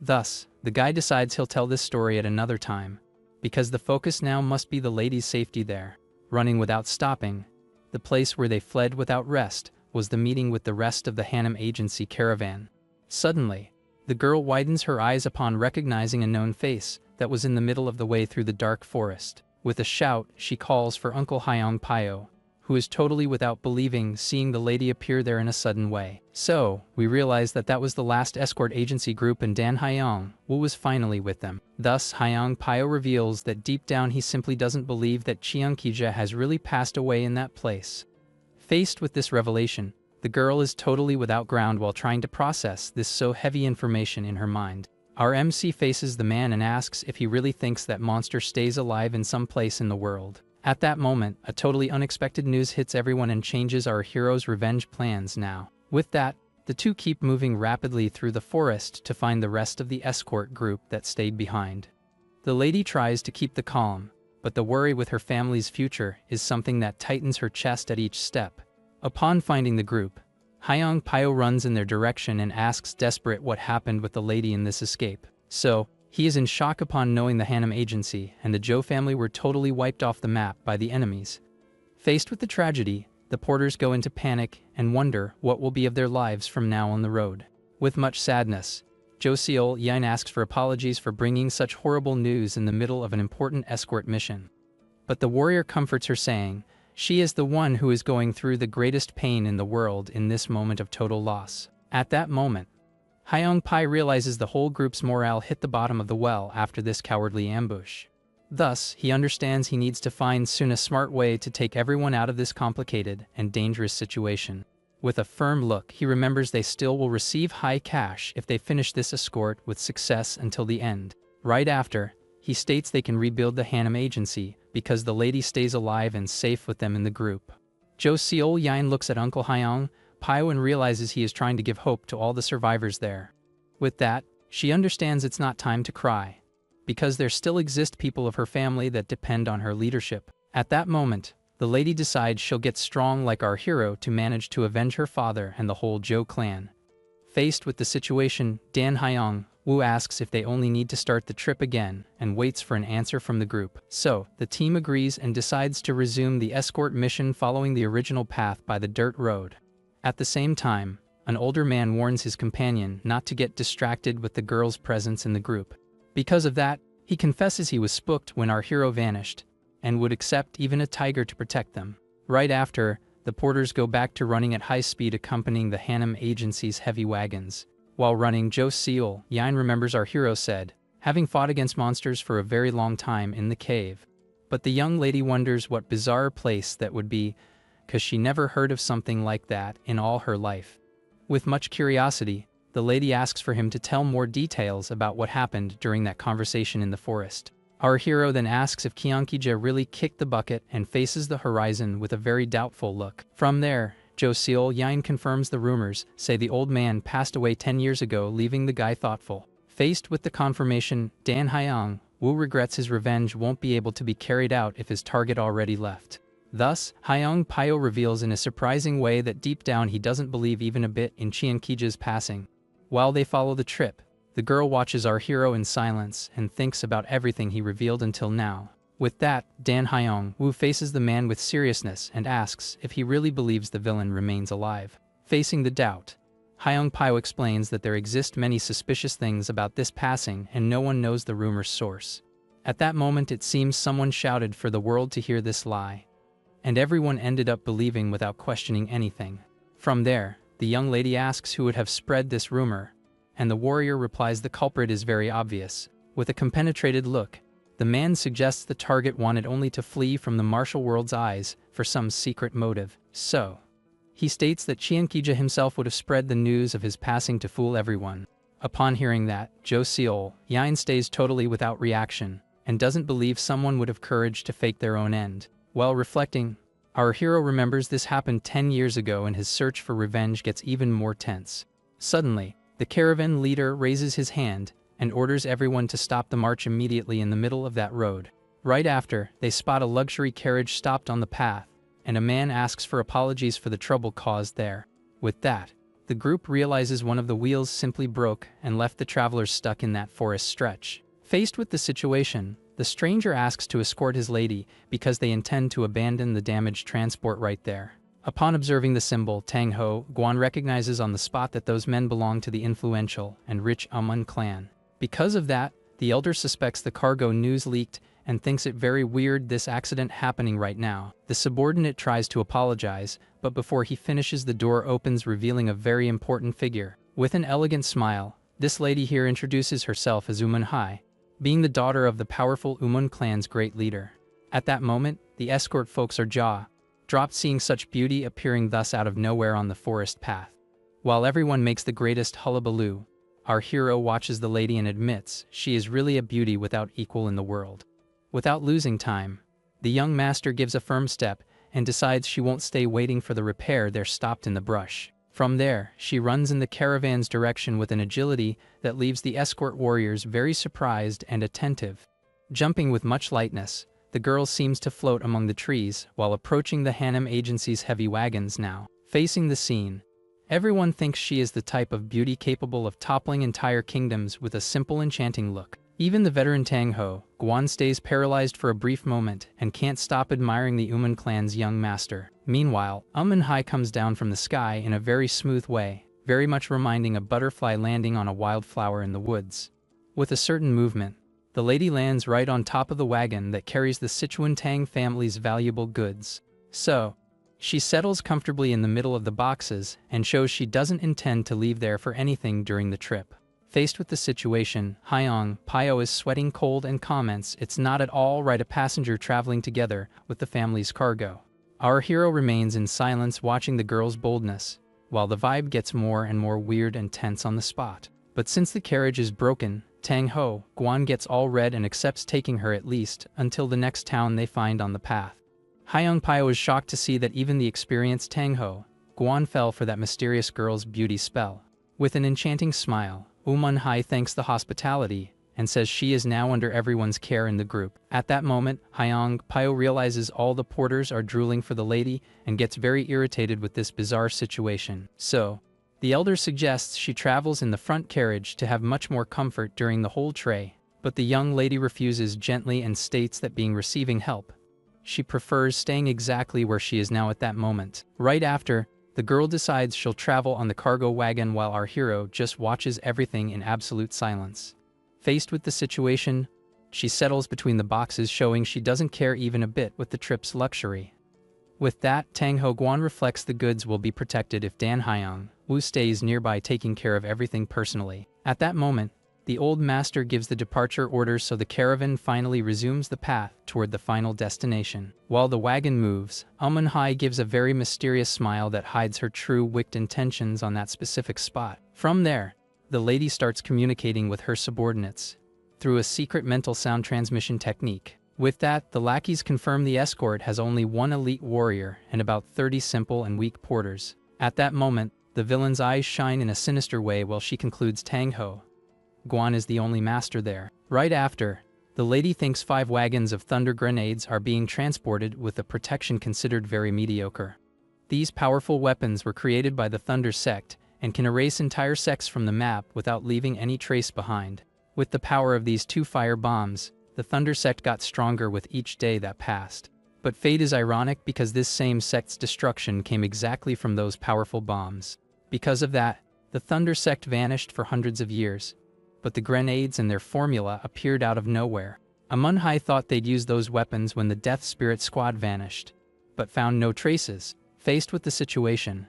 Thus, the guy decides he'll tell this story at another time, because the focus now must be the lady's safety there. Running without stopping, the place where they fled without rest was the meeting with the rest of the Hanem agency caravan. Suddenly, the girl widens her eyes upon recognizing a known face that was in the middle of the way through the dark forest. With a shout, she calls for Uncle Hyung Pyo, who is totally without believing seeing the lady appear there in a sudden way. So, we realize that that was the last escort agency group and Dan Hyung Woo was finally with them. Thus, Hyung Pyo reveals that deep down he simply doesn't believe that Cheong Kija has really passed away in that place. Faced with this revelation, the girl is totally without ground while trying to process this so heavy information in her mind. Our MC faces the man and asks if he really thinks that monster stays alive in some place in the world. At that moment, a totally unexpected news hits everyone and changes our hero's revenge plans now. With that, The two keep moving rapidly through the forest to find the rest of the escort group that stayed behind. The lady tries to keep the calm, but the worry with her family's future is something that tightens her chest at each step. Upon finding the group, Hyung Pyo runs in their direction and asks desperate what happened with the lady in this escape. So, he is in shock upon knowing the Hanam agency and the Jo family were totally wiped off the map by the enemies. Faced with the tragedy, the porters go into panic and wonder what will be of their lives from now on the road. With much sadness, Jo Seol-yeon asks for apologies for bringing such horrible news in the middle of an important escort mission. But the warrior comforts her saying, she is the one who is going through the greatest pain in the world in this moment of total loss. At that moment, Hyung Pai realizes the whole group's morale hit the bottom of the well after this cowardly ambush. Thus, he understands he needs to find soon a smart way to take everyone out of this complicated and dangerous situation. With a firm look, he remembers they still will receive high cash if they finish this escort with success until the end. Right after, he states they can rebuild the Hanam agency because the lady stays alive and safe with them in the group. Jo Seol-yeon looks at Uncle Hyung Pyo and realizes he is trying to give hope to all the survivors there. With that, she understands it's not time to cry, because there still exist people of her family that depend on her leadership. At that moment, the lady decides she'll get strong like our hero to manage to avenge her father and the whole Jo clan. Faced with the situation, Dan Hyung Woo asks if they only need to start the trip again and waits for an answer from the group. So, the team agrees and decides to resume the escort mission following the original path by the dirt road. At the same time, an older man warns his companion not to get distracted with the girl's presence in the group. Because of that, he confesses he was spooked when our hero vanished, and would accept even a tiger to protect them. Right after, the porters go back to running at high speed accompanying the Hanam agency's heavy wagons. While running, Jo Seol-yeon remembers our hero said, having fought against monsters for a very long time in the cave. But the young lady wonders what bizarre place that would be, cause she never heard of something like that in all her life. With much curiosity, the lady asks for him to tell more details about what happened during that conversation in the forest. Our hero then asks if Kyeonggi-jae really kicked the bucket and faces the horizon with a very doubtful look. From there, Jo Seol-yeon confirms the rumors say the old man passed away 10 years ago, leaving the guy thoughtful. Faced with the confirmation, Dan Hyung Woo regrets his revenge won't be able to be carried out if his target already left. Thus, Hyung Pyo reveals in a surprising way that deep down he doesn't believe even a bit in Kyeonggi-jae's passing. While they follow the trip, the girl watches our hero in silence and thinks about everything he revealed until now. With that, Dan Hyung Woo faces the man with seriousness and asks if he really believes the villain remains alive. Facing the doubt, Hyung Pyo explains that there exist many suspicious things about this passing and no one knows the rumor's source. At that moment it seems someone shouted for the world to hear this lie, and everyone ended up believing without questioning anything. From there, the young lady asks who would have spread this rumor, and the warrior replies the culprit is very obvious. With a compenetrated look, the man suggests the target wanted only to flee from the martial world's eyes for some secret motive. So, he states that Kyeonggi-jae himself would have spread the news of his passing to fool everyone. Upon hearing that, Jo Seol-yeon stays totally without reaction, and doesn't believe someone would have courage to fake their own end. While reflecting, our hero remembers this happened 10 years ago and his search for revenge gets even more tense. Suddenly, the caravan leader raises his hand and orders everyone to stop the march immediately in the middle of that road. Right after, they spot a luxury carriage stopped on the path, and a man asks for apologies for the trouble caused there. With that, the group realizes one of the wheels simply broke and left the travelers stuck in that forest stretch. Faced with the situation, the stranger asks to escort his lady because they intend to abandon the damaged transport right there. Upon observing the symbol, Tang Ho Guan recognizes on the spot that those men belong to the influential and rich Amun clan. Because of that, the elder suspects the cargo news leaked and thinks it very weird this accident happening right now. The subordinate tries to apologize, but before he finishes the door opens revealing a very important figure. With an elegant smile, this lady here introduces herself as Umun Hai, being the daughter of the powerful Umun clan's great leader. At that moment, the escort folks are jaw-dropped seeing such beauty appearing thus out of nowhere on the forest path. While everyone makes the greatest hullabaloo, our hero watches the lady and admits she is really a beauty without equal in the world. Without losing time, the young master gives a firm step and decides she won't stay waiting for the repair. They're stopped in the brush. From there, she runs in the caravan's direction with an agility that leaves the escort warriors very surprised and attentive. Jumping with much lightness, the girl seems to float among the trees while approaching the Hanem agency's heavy wagons now. Facing the scene, everyone thinks she is the type of beauty capable of toppling entire kingdoms with a simple enchanting look. Even the veteran Tang Ho, Guan, stays paralyzed for a brief moment and can't stop admiring the Uman clan's young master. Meanwhile, Hai comes down from the sky in a very smooth way, very much reminding a butterfly landing on a wildflower in the woods. With a certain movement, the lady lands right on top of the wagon that carries the Sichuan Tang family's valuable goods. So, she settles comfortably in the middle of the boxes and shows she doesn't intend to leave there for anything during the trip. Faced with the situation, Hyong Pio is sweating cold and comments it's not at all right a passenger traveling together with the family's cargo. Our hero remains in silence watching the girl's boldness, while the vibe gets more and more weird and tense on the spot. But since the carriage is broken, Tang Ho, Guan gets all red and accepts taking her at least until the next town they find on the path. Hyong Pio is shocked to see that even the experienced Tang Ho, Guan fell for that mysterious girl's beauty spell. With an enchanting smile, Hai thanks the hospitality and says she is now under everyone's care in the group. At that moment, Hyong Pio realizes all the porters are drooling for the lady and gets very irritated with this bizarre situation. So, the elder suggests she travels in the front carriage to have much more comfort during the whole tray, but the young lady refuses gently and states that being receiving help, she prefers staying exactly where she is now at that moment. Right after, the girl decides she'll travel on the cargo wagon while our hero just watches everything in absolute silence. Faced with the situation, she settles between the boxes, showing she doesn't care even a bit with the trip's luxury. With that, Tang Ho Guan reflects the goods will be protected if Dan Hyong Wu stays nearby taking care of everything personally. At that moment, the old master gives the departure orders so the caravan finally resumes the path toward the final destination. While the wagon moves, Hai gives a very mysterious smile that hides her true wicked intentions on that specific spot. From there, the lady starts communicating with her subordinates through a secret mental sound transmission technique. With that, the lackeys confirm the escort has only one elite warrior and about 30 simple and weak porters. At that moment, the villain's eyes shine in a sinister way while she concludes Tang Ho Guan is the only master there. Right after, the lady thinks 5 wagons of thunder grenades are being transported with a protection considered very mediocre. These powerful weapons were created by the Thunder sect and can erase entire sects from the map without leaving any trace behind. With the power of these 2 fire bombs, the Thunder sect got stronger with each day that passed. But fate is ironic because this same sect's destruction came exactly from those powerful bombs. Because of that, the Thunder sect vanished for hundreds of years. But the grenades and their formula appeared out of nowhere. Hai thought they'd use those weapons when the Death Spirit squad vanished, but found no traces. Faced with the situation,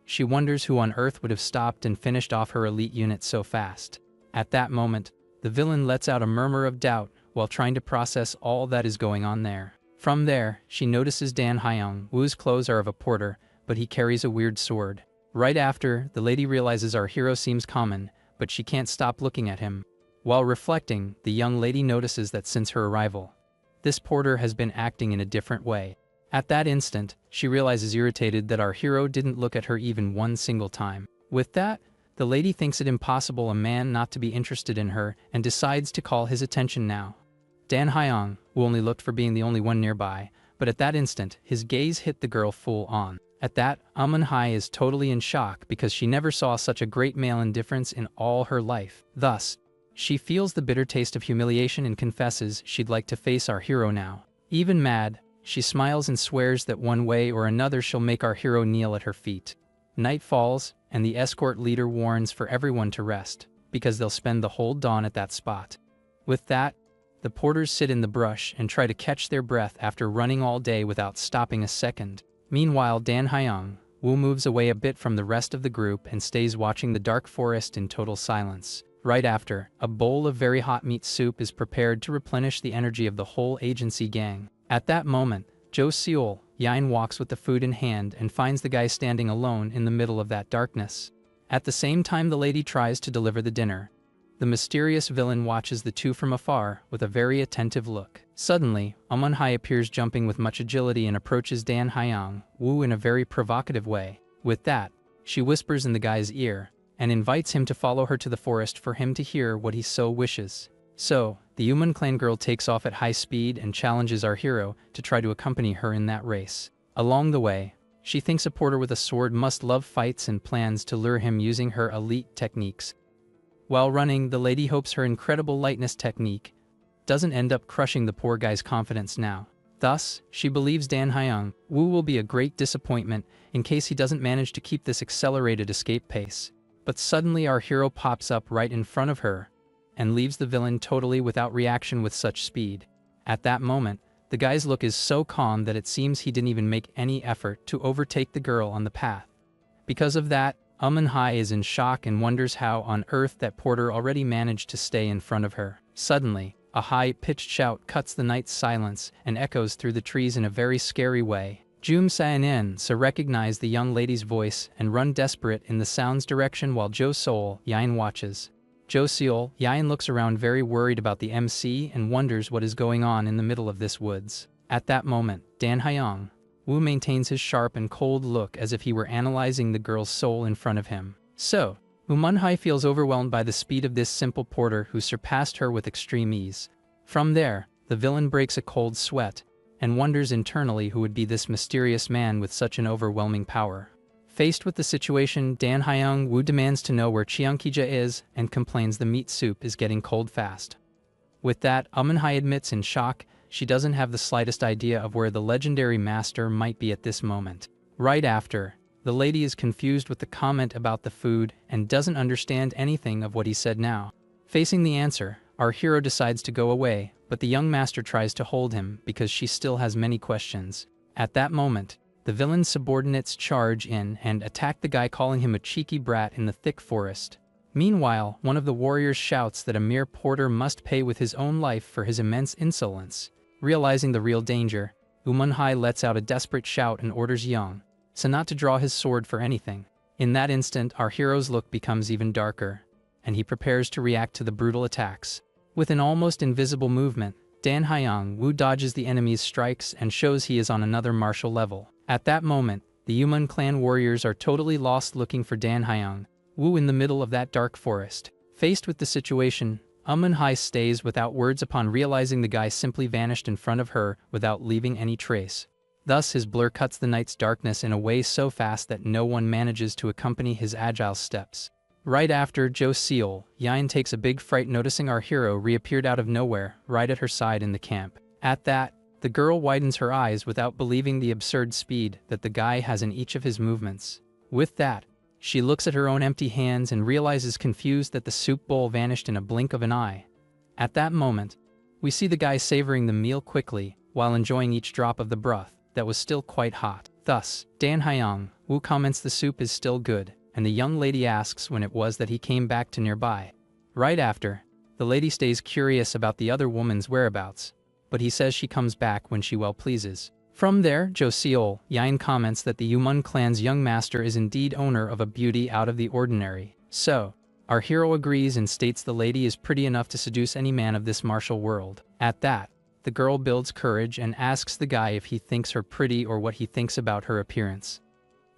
she wonders who on earth would have stopped and finished off her elite unit so fast. At that moment, the villain lets out a murmur of doubt while trying to process all that is going on there. From there, she notices Dan Hyong Wu's clothes are of a porter, but he carries a weird sword. Right after, the lady realizes our hero seems common, but she can't stop looking at him. While reflecting, the young lady notices that since her arrival, this porter has been acting in a different way. At that instant, she realizes irritated that our hero didn't look at her even one single time. With that, the lady thinks it impossible a man not to be interested in her and decides to call his attention now. Dan Hyong, who only looked for being the only one nearby, but at that instant, his gaze hit the girl full on. At that, Hai is totally in shock because she never saw such a great male indifference in all her life. Thus, she feels the bitter taste of humiliation and confesses she'd like to face our hero now. Even mad, she smiles and swears that one way or another she'll make our hero kneel at her feet. Night falls, and the escort leader warns for everyone to rest, because they'll spend the whole dawn at that spot. With that, the porters sit in the brush and try to catch their breath after running all day without stopping a second. Meanwhile, Dan Hyong Wu moves away a bit from the rest of the group and stays watching the dark forest in total silence. Right after, a bowl of very hot meat soup is prepared to replenish the energy of the whole agency gang. At that moment, Jo Seol Yin walks with the food in hand and finds the guy standing alone in the middle of that darkness. At the same time the lady tries to deliver the dinner, the mysterious villain watches the two from afar with a very attentive look. Suddenly, Hai appears jumping with much agility and approaches Dan Hyong Wu in a very provocative way. With that, she whispers in the guy's ear and invites him to follow her to the forest for him to hear what he so wishes. So, the Human Clan girl takes off at high speed and challenges our hero to try to accompany her in that race. Along the way, she thinks a porter with a sword must love fights and plans to lure him using her elite techniques. While running, the lady hopes her incredible lightness technique doesn't end up crushing the poor guy's confidence now. Thus, she believes Dan Hyung Woo will be a great disappointment in case he doesn't manage to keep this accelerated escape pace. But suddenly our hero pops up right in front of her and leaves the villain totally without reaction with such speed. At that moment, the guy's look is so calm that it seems he didn't even make any effort to overtake the girl on the path. Because of that, Hai is in shock and wonders how on earth that porter already managed to stay in front of her. Suddenly, a high-pitched shout cuts the night's silence and echoes through the trees in a very scary way. Jum Saenin recognize the young lady's voice and run desperate in the sound's direction while Jo Seol Yain watches. Jo Seol Yain looks around very worried about the MC and wonders what is going on in the middle of this woods. At that moment, Dan Hyung Woo maintains his sharp and cold look as if he were analyzing the girl's soul in front of him. So, Hai feels overwhelmed by the speed of this simple porter who surpassed her with extreme ease. From there, the villain breaks a cold sweat and wonders internally who would be this mysterious man with such an overwhelming power. Faced with the situation, Dan Hyung Woo demands to know where Cheonkija is and complains the meat soup is getting cold fast. With that, Hai admits in shock she doesn't have the slightest idea of where the legendary master might be at this moment. Right after, the lady is confused with the comment about the food and doesn't understand anything of what he said now. Facing the answer, our hero decides to go away, but the young master tries to hold him because she still has many questions. At that moment, the villain's subordinates charge in and attack the guy, calling him a cheeky brat in the thick forest. Meanwhile, one of the warriors shouts that a mere porter must pay with his own life for his immense insolence. Realizing the real danger, Hai lets out a desperate shout and orders Young So not to draw his sword for anything. In that instant, our hero's look becomes even darker, and he prepares to react to the brutal attacks. With an almost invisible movement, Dan Hyung Woo dodges the enemy's strikes and shows he is on another martial level. At that moment, the Human Clan warriors are totally lost looking for Dan Hyung Woo in the middle of that dark forest. Faced with the situation, Hai stays without words upon realizing the guy simply vanished in front of her without leaving any trace. Thus his blur cuts the night's darkness in a way so fast that no one manages to accompany his agile steps. Right after, Jo Seol Yain takes a big fright noticing our hero reappeared out of nowhere right at her side in the camp. At that, the girl widens her eyes without believing the absurd speed that the guy has in each of his movements. With that, she looks at her own empty hands and realizes confused that the soup bowl vanished in a blink of an eye. At that moment, we see the guy savoring the meal quickly while enjoying each drop of the broth that was still quite hot. Thus, Dan Hyung Woo comments the soup is still good, and the young lady asks when it was that he came back to nearby. Right after, the lady stays curious about the other woman's whereabouts, but he says she comes back when she well pleases. From there, Jo Seol Yain comments that the Human Clan's young master is indeed owner of a beauty out of the ordinary. So, our hero agrees and states the lady is pretty enough to seduce any man of this martial world. At that, the girl builds courage and asks the guy if he thinks her pretty or what he thinks about her appearance.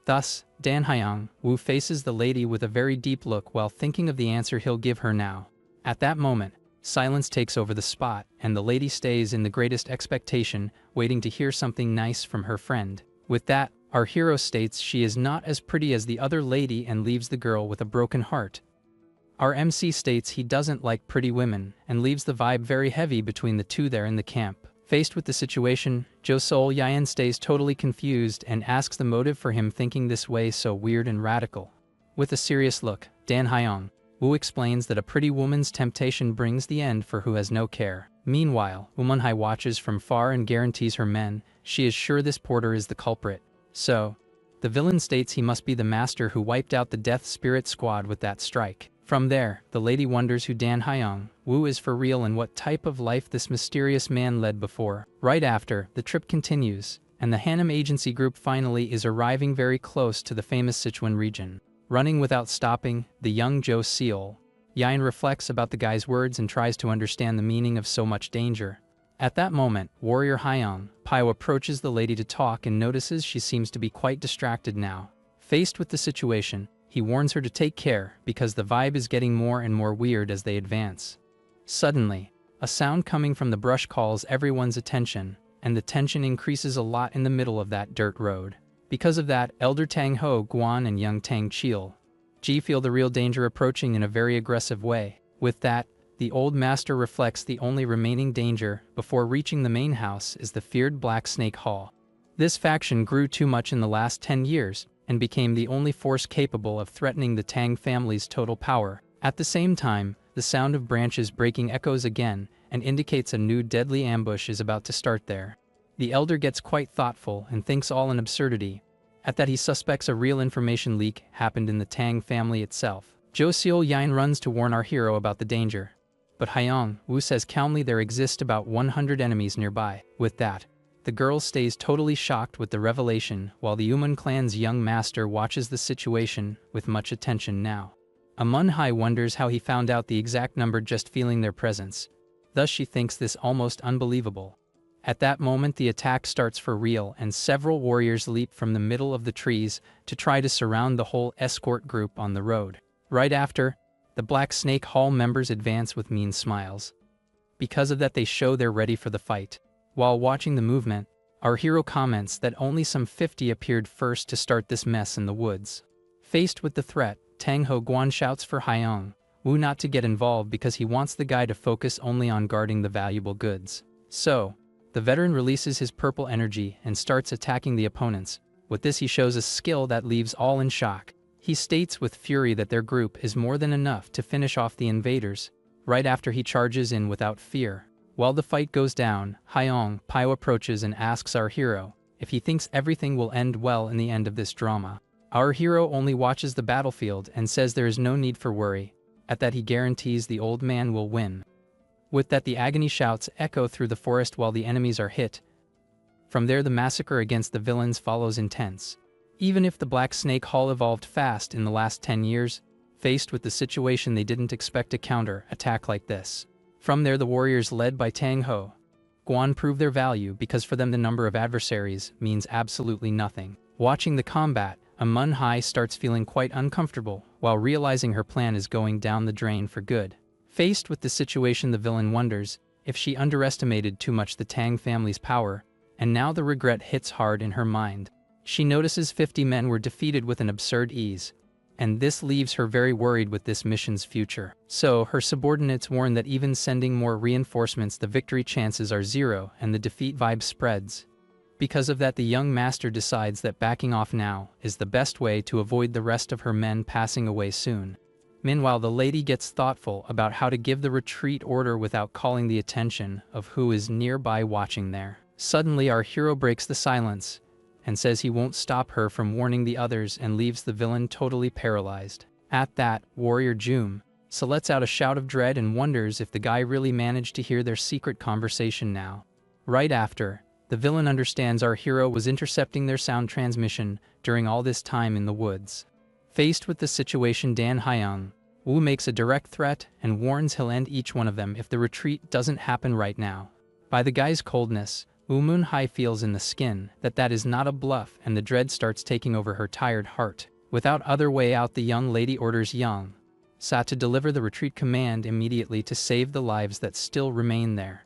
Thus, Dan Hyung Woo faces the lady with a very deep look while thinking of the answer he'll give her now. At that moment, silence takes over the spot, and the lady stays in the greatest expectation, waiting to hear something nice from her friend. With that, our hero states she is not as pretty as the other lady and leaves the girl with a broken heart. Our MC states he doesn't like pretty women and leaves the vibe very heavy between the two there in the camp. Faced with the situation, Jo Seol Yain stays totally confused and asks the motive for him thinking this way so weird and radical. With a serious look, Dan Hyung Woo explains that a pretty woman's temptation brings the end for who has no care. Meanwhile, Hai watches from far and guarantees her men she is sure this porter is the culprit. So, the villain states he must be the master who wiped out the Death Spirit squad with that strike. From there, the lady wonders who Dan Hyung Woo is for real and what type of life this mysterious man led before. Right after, the trip continues, and the Hanam agency group finally is arriving very close to the famous Sichuan region. Running without stopping, the young Jo Seol Yain reflects about the guy's words and tries to understand the meaning of so much danger. At that moment, warrior Hyung Pyo approaches the lady to talk and notices she seems to be quite distracted now. Faced with the situation, he warns her to take care because the vibe is getting more and more weird as they advance. Suddenly, a sound coming from the brush calls everyone's attention, and the tension increases a lot in the middle of that dirt road. Because of that, Elder Tang Ho Guan and young Tang Chil Ji feel the real danger approaching in a very aggressive way. With that, the old master reflects the only remaining danger before reaching the main house is the feared Black Snake Hall. This faction grew too much in the last 10 years and became the only force capable of threatening the Tang family's total power. At the same time, the sound of branches breaking echoes again and indicates a new deadly ambush is about to start there. The elder gets quite thoughtful and thinks all an absurdity. At that, he suspects a real information leak happened in the Tang family itself. Zhou Xiaoyan runs to warn our hero about the danger, but Haiyang Wu says calmly there exist about 100 enemies nearby. With that, the girl stays totally shocked with the revelation while the Yuman clan's young master watches the situation with much attention now. Amunhai wonders how he found out the exact number just feeling their presence. Thus she thinks this almost unbelievable. At that moment the attack starts for real and several warriors leap from the middle of the trees to try to surround the whole escort group on the road. Right after, the Black Snake Hall members advance with mean smiles. Because of that they show they're ready for the fight. While watching the movement, our hero comments that only some 50 appeared first to start this mess in the woods. Faced with the threat, Tang Ho Guan shouts for Haiyang Wu not to get involved because he wants the guy to focus only on guarding the valuable goods. So, the veteran releases his purple energy and starts attacking the opponents. With this he shows a skill that leaves all in shock. He states with fury that their group is more than enough to finish off the invaders. Right after he charges in without fear. While the fight goes down, Haiyang Pu approaches and asks our hero if he thinks everything will end well in the end of this drama. Our hero only watches the battlefield and says there is no need for worry. At that he guarantees the old man will win. With that the agony shouts echo through the forest while the enemies are hit. From there the massacre against the villains follows intense. Even if the Black Snake Hall evolved fast in the last 10 years, faced with the situation they didn't expect a counter-attack like this. From there the warriors led by Tang Ho Guan prove their value because for them the number of adversaries means absolutely nothing. Watching the combat, Amunhai starts feeling quite uncomfortable while realizing her plan is going down the drain for good. Faced with the situation the villain wonders if she underestimated too much the Tang family's power, and now the regret hits hard in her mind. She notices 50 men were defeated with an absurd ease, and this leaves her very worried with this mission's future. So, her subordinates warn that even sending more reinforcements the victory chances are zero and the defeat vibe spreads. Because of that the young master decides that backing off now is the best way to avoid the rest of her men passing away soon. Meanwhile the lady gets thoughtful about how to give the retreat order without calling the attention of who is nearby watching there. Suddenly our hero breaks the silence and says he won't stop her from warning the others and leaves the villain totally paralyzed. At that, warrior Jum lets out a shout of dread and wonders if the guy really managed to hear their secret conversation now. Right after, the villain understands our hero was intercepting their sound transmission during all this time in the woods. Faced with the situation, Dan Haiyang Wu makes a direct threat and warns he'll end each one of them if the retreat doesn't happen right now. By the guy's coldness, Amunhai feels in the skin that is not a bluff and the dread starts taking over her tired heart. Without other way out the young lady orders Yang Sa to deliver the retreat command immediately to save the lives that still remain there.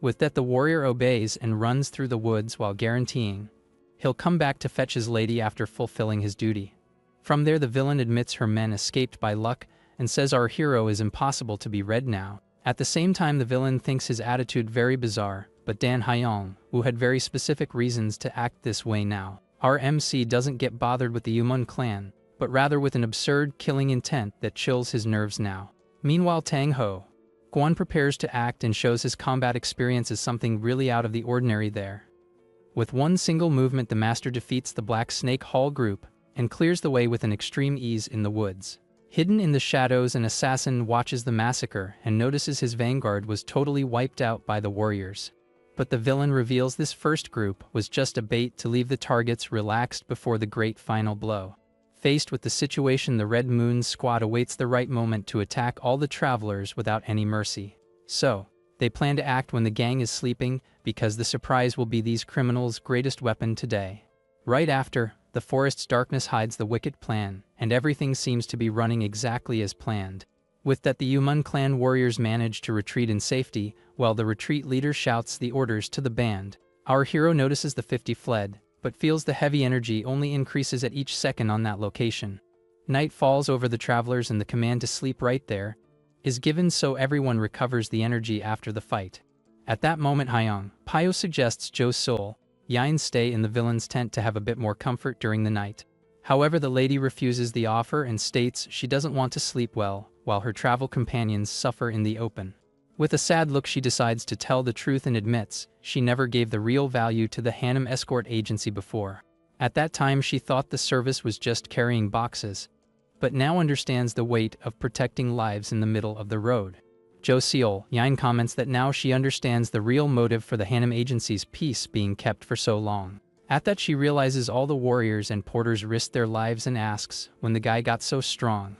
With that the warrior obeys and runs through the woods while guaranteeing he'll come back to fetch his lady after fulfilling his duty. From there the villain admits her men escaped by luck and says our hero is impossible to be read now. At the same time the villain thinks his attitude very bizarre, but Dan Haiyang Wu had very specific reasons to act this way now. Our MC doesn't get bothered with the Yuman clan, but rather with an absurd killing intent that chills his nerves now. Meanwhile Tang Ho Guan prepares to act and shows his combat experience as something really out of the ordinary there. With one single movement the master defeats the Black Snake Hall group and clears the way with an extreme ease in the woods. Hidden in the shadows an assassin watches the massacre and notices his vanguard was totally wiped out by the warriors. But the villain reveals this first group was just a bait to leave the targets relaxed before the great final blow. Faced with the situation the Red Moon's squad awaits the right moment to attack all the travelers without any mercy. So, they plan to act when the gang is sleeping because the surprise will be these criminals' greatest weapon today. Right after, the forest's darkness hides the wicked plan, and everything seems to be running exactly as planned. With that, the Yumun clan warriors manage to retreat in safety, while the retreat leader shouts the orders to the band. Our hero notices the 50 fled, but feels the heavy energy only increases at each second on that location. Night falls over the travelers and the command to sleep right there is given so everyone recovers the energy after the fight. At that moment, Hyung Pyo suggests Jo Seol Yin stay in the villain's tent to have a bit more comfort during the night. However, the lady refuses the offer and states she doesn't want to sleep well, while her travel companions suffer in the open. With a sad look, she decides to tell the truth and admits she never gave the real value to the Hanam escort agency before. At that time, she thought the service was just carrying boxes, but now understands the weight of protecting lives in the middle of the road. Jo Seol Yin comments that now she understands the real motive for the Hanam agency's peace being kept for so long. At that, she realizes all the warriors and porters risked their lives and asks when the guy got so strong.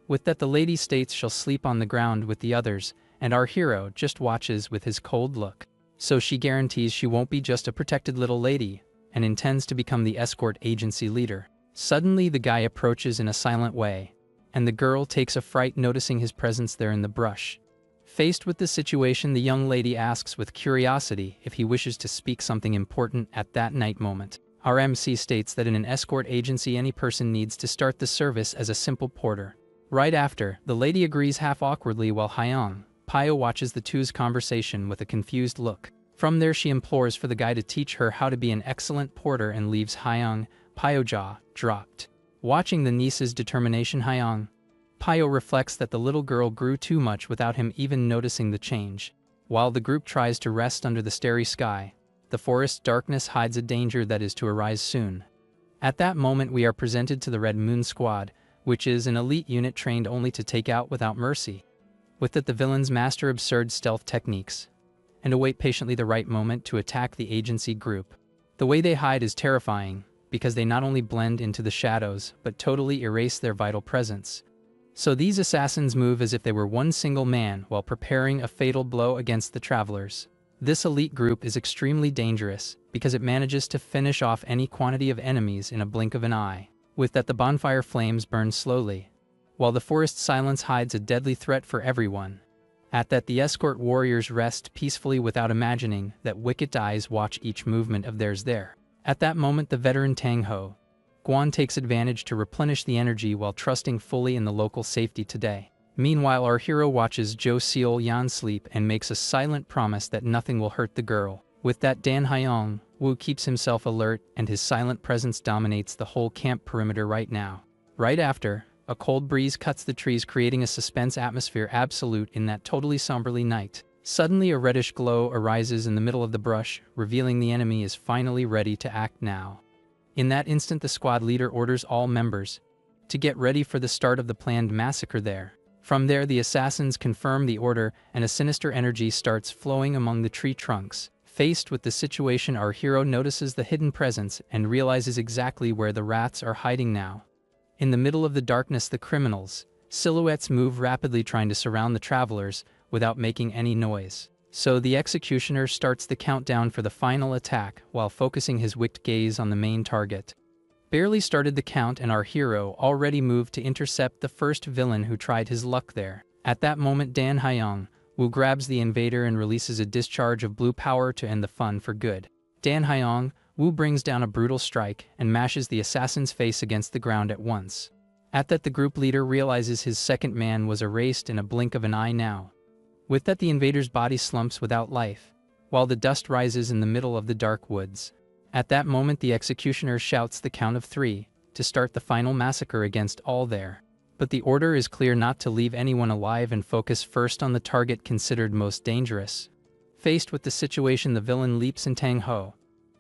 With that, the lady states she'll sleep on the ground with the others, and our hero just watches with his cold look. So she guarantees she won't be just a protected little lady, and intends to become the escort agency leader. Suddenly, the guy approaches in a silent way, and the girl takes a fright noticing his presence there in the brush. Faced with the situation, the young lady asks with curiosity if he wishes to speak something important at that night moment. Our MC states that in an escort agency, any person needs to start the service as a simple porter. Right after, the lady agrees half awkwardly while Hyung Pyo watches the two's conversation with a confused look. From there, she implores for the guy to teach her how to be an excellent porter and leaves Hyung Pyo jaw dropped. Watching the niece's determination, Hyung Pyo reflects that the little girl grew too much without him even noticing the change. While the group tries to rest under the starry sky, the forest's darkness hides a danger that is to arise soon. At that moment, we are presented to the Red Moon Squad, which is an elite unit trained only to take out without mercy. With it, the villains master absurd stealth techniques and await patiently the right moment to attack the agency group. The way they hide is terrifying, because they not only blend into the shadows, but totally erase their vital presence. So these assassins move as if they were one single man while preparing a fatal blow against the travelers. This elite group is extremely dangerous because it manages to finish off any quantity of enemies in a blink of an eye. With that, the bonfire flames burn slowly, while the forest silence hides a deadly threat for everyone. At that, the escort warriors rest peacefully without imagining that wicked eyes watch each movement of theirs there. At that moment, the veteran Tang Ho Guan takes advantage to replenish the energy while trusting fully in the local safety today. Meanwhile, our hero watches Jo Seol Yan sleep and makes a silent promise that nothing will hurt the girl. With that, Dan Hyung Woo keeps himself alert, and his silent presence dominates the whole camp perimeter right now. Right after, a cold breeze cuts the trees, creating a suspense atmosphere absolute in that totally somberly night. Suddenly, a reddish glow arises in the middle of the brush, revealing the enemy is finally ready to act now. In that instant, the squad leader orders all members to get ready for the start of the planned massacre there. From there, the assassins confirm the order, and a sinister energy starts flowing among the tree trunks. Faced with the situation, our hero notices the hidden presence and realizes exactly where the rats are hiding now. In the middle of the darkness, the criminals' silhouettes move rapidly, trying to surround the travelers without making any noise. So the executioner starts the countdown for the final attack while focusing his wicked gaze on the main target. Barely started the count and our hero already moved to intercept the first villain who tried his luck there. At that moment, Dan Hyung Woo grabs the invader and releases a discharge of blue power to end the fun for good. Dan Hyung Woo brings down a brutal strike and mashes the assassin's face against the ground at once. At that, the group leader realizes his second man was erased in a blink of an eye now. With that, the invader's body slumps without life, while the dust rises in the middle of the dark woods. At that moment, the executioner shouts the count of 3 to start the final massacre against all there. But the order is clear: not to leave anyone alive and focus first on the target considered most dangerous. Faced with the situation, the villain leaps in Tang Ho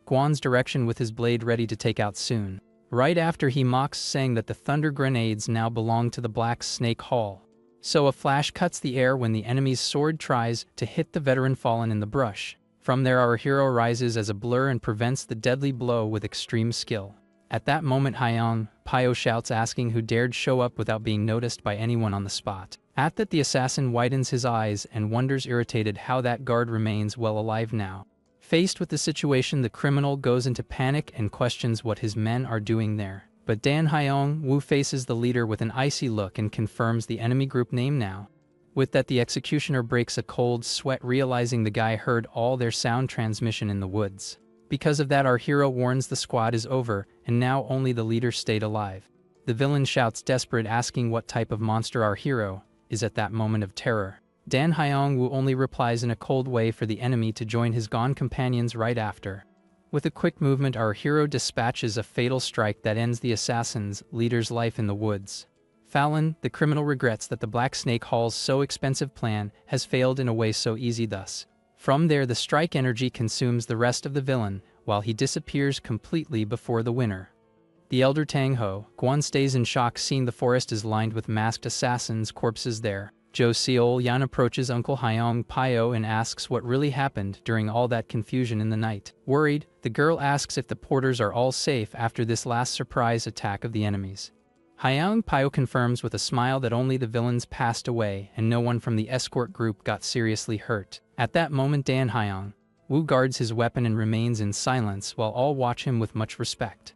Guan's direction with his blade ready to take out soon. Right after, he mocks, saying that the thunder grenades now belong to the Black Snake Hall. So a flash cuts the air when the enemy's sword tries to hit the veteran fallen in the brush. From there, our hero rises as a blur and prevents the deadly blow with extreme skill. At that moment, Hyung Pyo shouts, asking who dared show up without being noticed by anyone on the spot. At that, the assassin widens his eyes and wonders irritated how that guard remains well alive now. Faced with the situation, the criminal goes into panic and questions what his men are doing there. But Dan Hyung-woo faces the leader with an icy look and confirms the enemy group name now. With that, the executioner breaks a cold sweat, realizing the guy heard all their sound transmission in the woods. Because of that, our hero warns the squad is over, and now only the leader stayed alive. The villain shouts desperate, asking what type of monster our hero is at that moment of terror. Dan Hyung-woo only replies in a cold way for the enemy to join his gone companions right after. With a quick movement, our hero dispatches a fatal strike that ends the assassin's leader's life in the woods. Fallon, the criminal, regrets that the Black Snake Hall's so expensive plan has failed in a way so easy thus. From there, the strike energy consumes the rest of the villain, while he disappears completely before the winner. The elder Tang Ho Guan stays in shock, seeing the forest is lined with masked assassins' corpses there. Jo Seol-yan approaches Uncle Hyung Pyo and asks what really happened during all that confusion in the night. Worried, the girl asks if the porters are all safe after this last surprise attack of the enemies. Hyung Pyo confirms with a smile that only the villains passed away and no one from the escort group got seriously hurt. At that moment, Dan Hyung-woo guards his weapon and remains in silence while all watch him with much respect.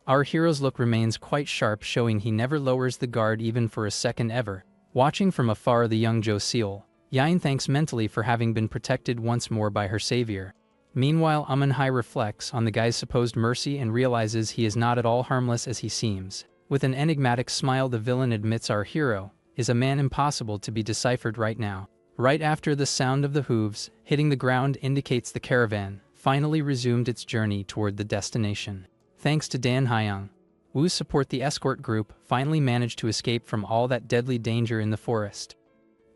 Our hero's look remains quite sharp, showing he never lowers the guard even for a second ever. Watching from afar, the young Jo Seol-yan thanks mentally for having been protected once more by her savior. Meanwhile, Amun-hai reflects on the guy's supposed mercy and realizes he is not at all harmless as he seems. With an enigmatic smile, the villain admits our hero is a man impossible to be deciphered right now. Right after the sound of the hooves hitting the ground indicates the caravan finally resumed its journey toward the destination. Thanks to Dan Hyung-woo's support, the escort group finally managed to escape from all that deadly danger in the forest.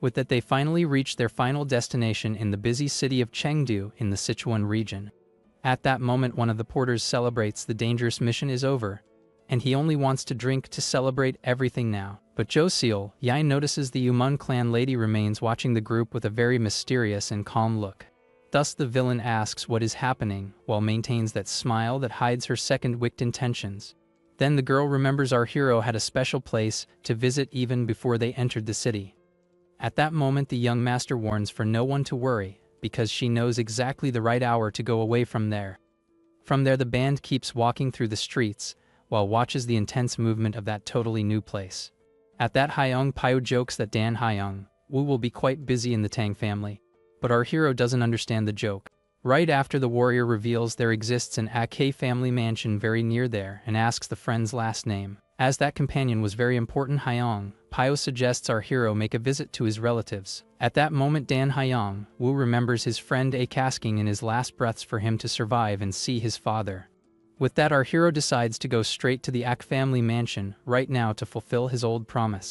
With that, they finally reached their final destination in the busy city of Chengdu in the Sichuan region. At that moment, one of the porters celebrates the dangerous mission is over, and he only wants to drink to celebrate everything now. But Jo Seol-yan notices the Umun clan lady remains watching the group with a very mysterious and calm look. Thus the villain asks what is happening, while maintains that smile that hides her second-wicked intentions. Then the girl remembers our hero had a special place to visit even before they entered the city. At that moment, the young master warns for no one to worry, because she knows exactly the right hour to go away from there. From there, the band keeps walking through the streets, while watches the intense movement of that totally new place. At that, Hyung Pyo jokes that Dan Hyung-woo will be quite busy in the Tang family. But our hero doesn't understand the joke. Right after, the warrior reveals there exists an AK family mansion very near there and asks the friend's last name. As that companion was very important, Hyung Pyo suggests our hero make a visit to his relatives. At that moment, Dan Hyung-woo remembers his friend AK asking in his last breaths for him to survive and see his father. With that, our hero decides to go straight to the AK family mansion right now to fulfill his old promise.